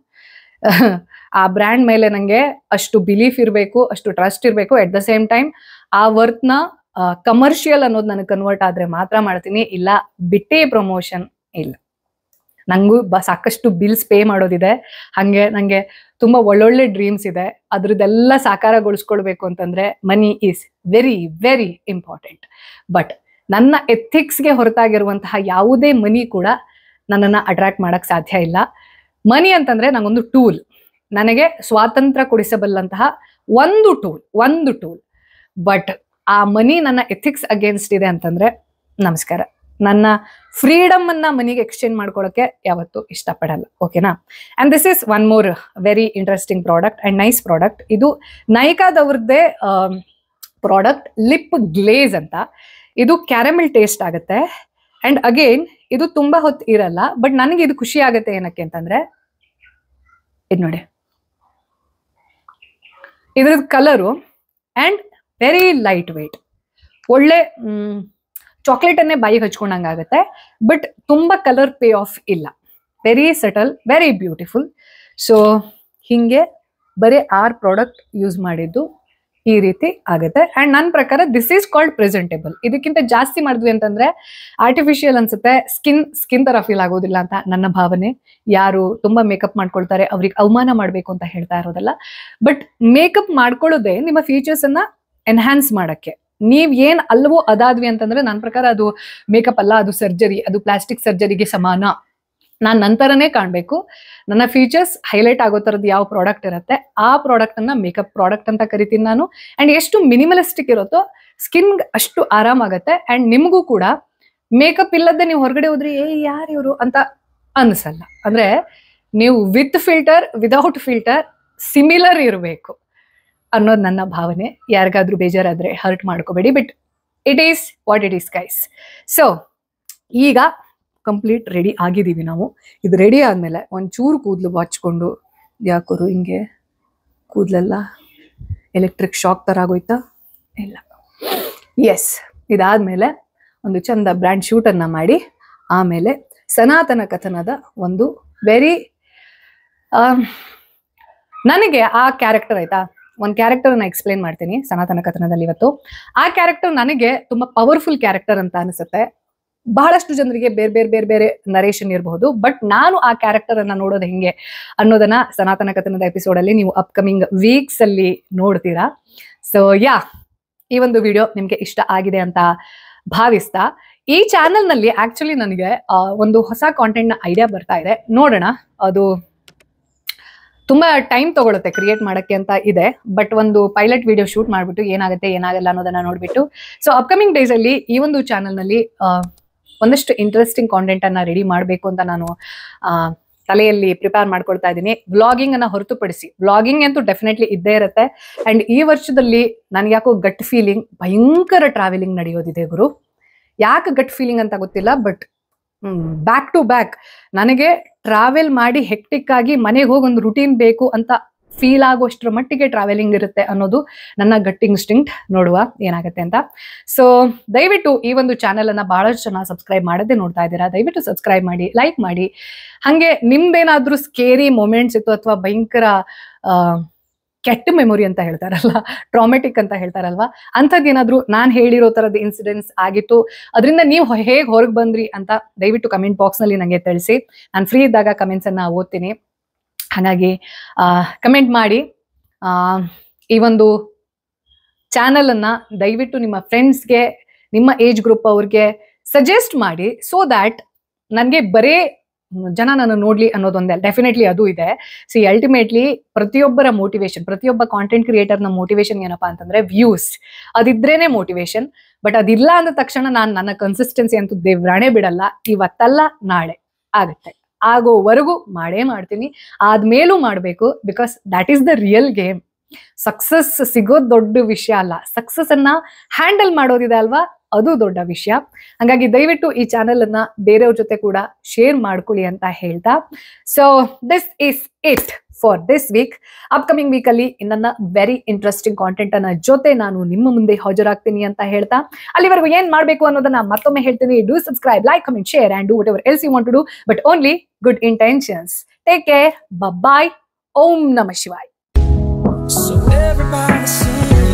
ಆ ಬ್ರ್ಯಾಂಡ್ ಮೇಲೆ ನಂಗೆ ಅಷ್ಟು ಬಿಲೀಫ್ ಇರಬೇಕು, ಅಷ್ಟು ಟ್ರಸ್ಟ್ ಇರಬೇಕು. ಅಟ್ ದ ಸೇಮ್ ಟೈಮ್ ಆ ವರ್ತ್ನ ಕಮರ್ಷಿಯಲ್ ಅನ್ನೋದು ನನಗೆ ಕನ್ವರ್ಟ್ ಆದ್ರೆ ಮಾತ್ರ ಮಾಡ್ತೀನಿ, ಇಲ್ಲ ಬಿಟ್ಟೇ ಪ್ರಮೋಷನ್ ಇಲ್ಲ. ನಂಗೂ ಸಾಕಷ್ಟು ಬಿಲ್ಸ್ ಪೇ ಮಾಡೋದಿದೆ, ಹಾಗೆ ನಂಗೆ ತುಂಬಾ ಒಳ್ಳೊಳ್ಳೆ ಡ್ರೀಮ್ಸ್ ಇದೆ. ಅದ್ರದ್ದೆಲ್ಲ ಸಾಕಾರಗೊಳಿಸ್ಕೊಳ್ಬೇಕು ಅಂತಂದ್ರೆ money is very very important. But ನನ್ನ ಎಥಿಕ್ಸ್ಗೆ ಹೊರತಾಗಿರುವಂತಹ ಯಾವುದೇ ಮನಿ ಕೂಡ ನನ್ನನ್ನು ಅಟ್ರಾಕ್ಟ್ ಮಾಡಕ್ ಸಾಧ್ಯ ಇಲ್ಲ. ಮನಿ ಅಂತಂದ್ರೆ ನಂಗೊಂದು ಟೂಲ್, ನನಗೆ ಸ್ವಾತಂತ್ರ್ಯ ಕೊಡಿಸಬಲ್ಲಂತಹ ಒಂದು ಟೂಲ್. ಬಟ್ ಆ ಮನಿ ನನ್ನ ಎಥಿಕ್ಸ್ ಅಗೇನ್ಸ್ಟ್ ಇದೆ ಅಂತಂದ್ರೆ ನಮಸ್ಕಾರ. ನನ್ನ ಫ್ರೀಡಮ್ ಅನ್ನ ಮನಿಗೆ ಎಕ್ಸ್ಚೇಂಜ್ ಮಾಡ್ಕೊಳ್ಳೋಕೆ ಯಾವತ್ತೂ ಇಷ್ಟಪಡಲ್ಲ. ಓಕೆನಾ? And this is one more very interesting product and nice product. ಇದು ನೈಕಾದವ್ರದ್ದೇ ಪ್ರಾಡಕ್ಟ್, ಲಿಪ್ ಗ್ಲೇಸ್ ಅಂತ. ಇದು ಕ್ಯಾರಮೆಲ್ ಟೇಸ್ಟ್ ಆಗುತ್ತೆ. ಅಂಡ್ ಅಗೇನ್ ಇದು ತುಂಬಾ ಹೊತ್ತು ಇರಲ್ಲ. ಬಟ್ ನನಗೆ ಇದು ಖುಷಿ ಆಗುತ್ತೆ ಏನಕ್ಕೆ ಅಂತಂದ್ರೆ, ಇದು ನೋಡಿ, ಇದ್ರದ್ದು colour and very light weight, ಒಳ್ಳೆ ಚಾಕ್ಲೇಟ್ ಅನ್ನೇ ಬಾಯಿಗೆ ಹಚ್ಕೊಂಡಂಗಾಗತ್ತೆ. ಬಟ್ ತುಂಬಾ ಕಲರ್ ಪೇ ಆಫ್ ಇಲ್ಲ, very subtle, very beautiful. So ಹಿಂಗೆ ಬರೀ 6 ಪ್ರಾಡಕ್ಟ್ ಯೂಸ್ ಮಾಡಿದ್ದು ಈ ರೀತಿ ಆಗುತ್ತೆ. ಅಂಡ್ ನನ್ನ ಪ್ರಕಾರ ದಿಸ್ ಈಸ್ ಕಾಲ್ಡ್ ಪ್ರೆಸೆಂಟೇಬಲ್. ಇದಕ್ಕಿಂತ ಜಾಸ್ತಿ ಮಾಡಿದ್ವಿ ಅಂತಂದ್ರೆ ಆರ್ಟಿಫಿಷಿಯಲ್ ಅನ್ಸುತ್ತೆ, ಸ್ಕಿನ್ ತರ ಫೀಲ್ ಆಗೋದಿಲ್ಲ ಅಂತ ನನ್ನ ಭಾವನೆ. ಯಾರು ತುಂಬಾ ಮೇಕಪ್ ಮಾಡ್ಕೊಳ್ತಾರೆ ಅವ್ರಿಗೆ ಅವಮಾನ ಮಾಡ್ಬೇಕು ಅಂತ ಹೇಳ್ತಾ ಇರೋದಲ್ಲ, ಬಟ್ ಮೇಕಪ್ ಮಾಡ್ಕೊಳ್ಳೋದೇ ನಿಮ್ಮ ಫೀಚರ್ಸ್ ಅನ್ನ ಎನ್ಹಾನ್ಸ್ ಮಾಡಕ್ಕೆ. ನೀವ್ ಏನ್ ಅಲ್ವೋ ಅದಾದ್ವಿ ಅಂತಂದ್ರೆ ನನ್ನ ಪ್ರಕಾರ ಅದು ಮೇಕಪ್ ಅಲ್ಲ, ಅದು ಸರ್ಜರಿ, ಅದು ಪ್ಲಾಸ್ಟಿಕ್ ಸರ್ಜರಿಗೆ ಸಮಾನ. ನಾನ್ ನಂತರನೇ ಕಾಣ್ಬೇಕು. ನನ್ನ ಫೀಚರ್ಸ್ ಹೈಲೈಟ್ ಆಗೋ ತರದ್ದು ಯಾವ ಪ್ರಾಡಕ್ಟ್ ಇರುತ್ತೆ ಆ ಪ್ರಾಡಕ್ಟ್ ಅನ್ನ ಮೇಕಪ್ ಪ್ರಾಡಕ್ಟ್ ಅಂತ ಕರಿತೀನಿ ನಾನು. ಅಂಡ್ ಎಷ್ಟು ಮಿನಿಮಲಿಸ್ಟಿಕ್ ಇರುತ್ತೋ ಸ್ಕಿನ್ ಅಷ್ಟು ಆರಾಮಾಗತ್ತೆ. ಅಂಡ್ ನಿಮಗೂ ಕೂಡ ಮೇಕಪ್ ಇಲ್ಲದೆ ನೀವು ಹೊರಗಡೆ ಹೋದ್ರಿ ಯಾರು ಇವರು ಅಂತ ಅನ್ಸಲ್ಲ. ಅಂದ್ರೆ ನೀವು with filter without filter similar ಇರಬೇಕು ಅನ್ನೋದು ನನ್ನ ಭಾವನೆ. ಯಾರಿಗಾದ್ರೂ ಬೇಜಾರಾದ್ರೆ ಹರ್ಟ್ ಮಾಡ್ಕೋಬೇಡಿ. But it is what it is guys. So ಈಗ ಕಂಪ್ಲೀಟ್ ರೆಡಿ ಆಗಿದ್ದೀವಿ ನಾವು. ಇದು ರೆಡಿ ಆದ್ಮೇಲೆ ಒಂಚೂರು ಕೂದಲು ಬಾಚ್ಕೊಂಡು, ಯಾಕೋರು ಹಿಂಗೆ ಕೂದಲೆಲ್ಲ ಎಲೆಕ್ಟ್ರಿಕ್ ಶಾಕ್ ತರ ಆಗೋಯ್ತಾ? ಇಲ್ಲ. ಎಸ್, ಇದಾದ್ಮೇಲೆ ಒಂದು ಚಂದ ಬ್ರ್ಯಾಂಡ್ ಶೂಟ್ ಅನ್ನ ಮಾಡಿ, ಆಮೇಲೆ ಸನಾತನ ಕಥನದ ಒಂದು ವೆರಿ ನನಗೆ ಆ ಕ್ಯಾರೆಕ್ಟರ್ ಆಯ್ತಾ, ಒಂದು ಕ್ಯಾರೆಕ್ಟರ್ ಅನ್ನ ಎಕ್ಸ್ಪ್ಲೇನ್ ಮಾಡ್ತೀನಿ ಸನಾತನ ಕಥನದಲ್ಲಿ ಇವತ್ತು. ಆ ಕ್ಯಾರೆಕ್ಟರ್ ನನಗೆ ತುಂಬಾ ಪವರ್ಫುಲ್ ಕ್ಯಾರೆಕ್ಟರ್ ಅಂತ ಅನಿಸುತ್ತೆ. ಬಹಳಷ್ಟು ಜನರಿಗೆ ಬೇರೆ ಬೇರೆ ನರೇಷನ್ ಇರಬಹುದು. ಬಟ್ ನಾನು ಆ ಕ್ಯಾರೆಕ್ಟರ್ ಅನ್ನ ನೋಡೋದು ಹೆಂಗೆ ಅನ್ನೋದನ್ನ ಸನಾತನ ಕಥನದ ಎಪಿಸೋಡ್ ಅಲ್ಲಿ ನೀವು ಅಪ್ಕಮಿಂಗ್ ವೀಕ್ಸ್ ಅಲ್ಲಿ ನೋಡ್ತೀರಾ. ಸೊ ಈ ಒಂದು ವಿಡಿಯೋ ನಿಮ್ಗೆ ಇಷ್ಟ ಆಗಿದೆ ಅಂತ ಭಾವಿಸ್ತಾ, ಈ ಚಾನೆಲ್ ನಲ್ಲಿ ಆಕ್ಚುಲಿ ನನಗೆ ಒಂದು ಹೊಸ ಕಾಂಟೆಂಟ್ ನ ಐಡಿಯಾ ಬರ್ತಾ ಇದೆ. ನೋಡೋಣ, ಅದು ತುಂಬಾ ಟೈಮ್ ತಗೊಳುತ್ತೆ ಕ್ರಿಯೇಟ್ ಮಾಡಕ್ಕೆ ಅಂತ ಇದೆ. ಬಟ್ ಒಂದು ಪೈಲಟ್ ವಿಡಿಯೋ ಶೂಟ್ ಮಾಡ್ಬಿಟ್ಟು ಏನಾಗುತ್ತೆ ಏನಾಗಲ್ಲ ಅನ್ನೋದನ್ನ ನೋಡ್ಬಿಟ್ಟು, ಸೊ ಅಪ್ಕಮಿಂಗ್ ಡೇಸ್ ಅಲ್ಲಿ ಈ ಒಂದು ಚಾನೆಲ್ ನಲ್ಲಿ ಒಂದಷ್ಟು ಇಂಟ್ರೆಸ್ಟಿಂಗ್ ಕಾಂಟೆಂಟ್ ಅನ್ನ ರೆಡಿ ಮಾಡಬೇಕು ಅಂತ ನಾನು ತಲೆಯಲ್ಲಿ ಪ್ರಿಪೇರ್ ಮಾಡ್ಕೊಳ್ತಾ ಇದ್ದೀನಿ. ವ್ಲಾಗಿಂಗ್ ಅನ್ನ ಹೊರತುಪಡಿಸಿ, ವ್ಲಾಗಿಂಗ್ ಅಂತೂ ಡೆಫಿನೆಟ್ಲಿ ಇದ್ದೇ ಇರುತ್ತೆ. ಅಂಡ್ ಈ ವರ್ಷದಲ್ಲಿ ನನ್ಗೆ ಯಾಕೋ ಗಟ್ ಫೀಲಿಂಗ್ ಭಯಂಕರ ಟ್ರಾವೆಲಿಂಗ್ ನಡೆಯೋದಿದೆ ಗುರು. ಯಾಕೆ ಗಟ್ ಫೀಲಿಂಗ್ ಅಂತ ಗೊತ್ತಿಲ್ಲ, ಬಟ್ ಬ್ಯಾಕ್ ಟು ಬ್ಯಾಕ್ ನನಗೆ ಟ್ರಾವೆಲ್ ಮಾಡಿ ಹೆಕ್ಟಿಕ್ ಆಗಿ ಮನೆಗೆ ಹೋಗಿ ಒಂದು ರುಟೀನ್ ಬೇಕು ಅಂತ ಫೀಲ್ ಆಗೋಷ್ಟರ ಮಟ್ಟಿಗೆ ಟ್ರಾವೆಲಿಂಗ್ ಇರುತ್ತೆ ಅನ್ನೋದು ನನ್ನ ಗಟ್ ಇನ್ಸ್ಟಿಂಕ್ಟ್. ನೋಡುವ ಏನಾಗುತ್ತೆ ಅಂತ. ಸೊ ದಯವಿಟ್ಟು ಈ ಒಂದು ಚಾನೆಲ್ ಅನ್ನ ಬಹಳಷ್ಟು ಜನ ಸಬ್ಸ್ಕ್ರೈಬ್ ಮಾಡದೆ ನೋಡ್ತಾ ಇದ್ದೀರಾ. ದಯವಿಟ್ಟು ಸಬ್ಸ್ಕ್ರೈಬ್ ಮಾಡಿ, ಲೈಕ್ ಮಾಡಿ. ಹಾಗೆ ನಿಮ್ದೇನಾದ್ರೂ ಸ್ಕೇರಿ ಮೊಮೆಂಟ್ಸ್ ಇತ್ತು ಅಥವಾ ಭಯಂಕರ ಕೆಟ್ಟ ಮೆಮೊರಿ ಅಂತ ಹೇಳ್ತಾರಲ್ಲ, ಟ್ರಾಮೆಟಿಕ್ ಅಂತ ಹೇಳ್ತಾರಲ್ವಾ, ಅಂಥದ್ದೇನಾದ್ರೂ ನಾನು ಹೇಳಿರೋ ತರದ ಇನ್ಸಿಡೆಂಟ್ಸ್ ಆಗಿತ್ತು, ಅದರಿಂದ ನೀವು ಹೇಗೆ ಹೊರಗೆ ಬಂದ್ರಿ ಅಂತ ದಯವಿಟ್ಟು ಕಮೆಂಟ್ ಬಾಕ್ಸ್ ನಲ್ಲಿ ನಂಗೆ ತಿಳಿಸಿ. ನಾನು ಫ್ರೀ ಇದ್ದಾಗ ಕಮೆಂಟ್ಸ್ ಅನ್ನ ಓದ್ತೀನಿ. ಹಾಗಾಗಿ ಕಮೆಂಟ್ ಮಾಡಿ. ಈ ಒಂದು ಚಾನೆಲ್ ಅನ್ನ ದಯವಿಟ್ಟು ನಿಮ್ಮ ಫ್ರೆಂಡ್ಸ್ಗೆ, ನಿಮ್ಮ ಏಜ್ ಗ್ರೂಪ್ ಅವ್ರಿಗೆ ಸಜೆಸ್ಟ್ ಮಾಡಿ. ಸೊ ದ್ಯಾಟ್ ನನಗೆ ಬರೇ ಜನ ನನ್ನ ನೋಡ್ಲಿ ಅನ್ನೋದೊಂದೇ, ಡೆಫಿನೆಟ್ಲಿ ಅದು ಇದೆ. ಸಿ ಅಲ್ಟಿಮೇಟ್ಲಿ ಪ್ರತಿಯೊಬ್ಬರ ಮೋಟಿವೇಶನ್, ಪ್ರತಿಯೊಬ್ಬ ಕಾಂಟೆಂಟ್ ಕ್ರಿಯೇಟರ್ನ ಮೋಟಿವೇಶನ್ ಏನಪ್ಪಾ ಅಂತಂದ್ರೆ ವ್ಯೂಸ್. ಅದಿದ್ರೇನೆ ಮೋಟಿವೇಶನ್. ಬಟ್ ಅದಿಲ್ಲ ಅಂದ ತಕ್ಷಣ ನಾನು ನನ್ನ ಕನ್ಸಿಸ್ಟೆನ್ಸಿ ಅಂತೂ ದೇವ್ರಾಣೆ ಬಿಡಲ್ಲ. ಇವತ್ತಲ್ಲ ನಾಳೆ ಆಗುತ್ತೆ, ಆಗೋವರೆಗೂ ಮಾಡೇ ಮಾಡ್ತೀನಿ, ಆದ್ಮೇಲೂ ಮಾಡಬೇಕು. Because that is the real game. Success ಸಿಗೋದು ದೊಡ್ಡ ವಿಷಯ ಅಲ್ಲ, ಸಕ್ಸಸ್ ಅನ್ನ ಹ್ಯಾಂಡಲ್ ಮಾಡೋದಿದೆ ಅಲ್ವಾ, ಅದು ದೊಡ್ಡ ವಿಷಯ. ಹಂಗಾಗಿ ದಯವಿಟ್ಟು ಈ ಚಾನೆಲ್ ಅನ್ನ ಬೇರೆಯವ್ರ ಜೊತೆ ಕೂಡ ಶೇರ್ ಮಾಡ್ಕೊಳ್ಳಿ ಅಂತ ಹೇಳ್ತಾ, so this is it for this week. Upcoming week ಅಲ್ಲಿ ನನ್ನ ವೆರಿ ಇಂಟ್ರೆಸ್ಟಿಂಗ್ ಕಾಂಟೆಂಟ್ ಅನ್ನ ಜೊತೆ ನಾನು ನಿಮ್ಮ ಮುಂದೆ ಹಾಜರಾಗ್ತೀನಿ ಅಂತ ಹೇಳ್ತಾ, ಅಲ್ಲಿವರೆಗೂ ಏನ್ ಮಾಡ್ಬೇಕು ಅನ್ನೋದನ್ನ ಮತ್ತೊಮ್ಮೆ ಹೇಳ್ತೀನಿ. Do subscribe, like, comment, share and do whatever else you want to do, but only good intentions. Take care, bye. ಓಂ ನಮಃ ಶಿವಾಯ. So everybody sing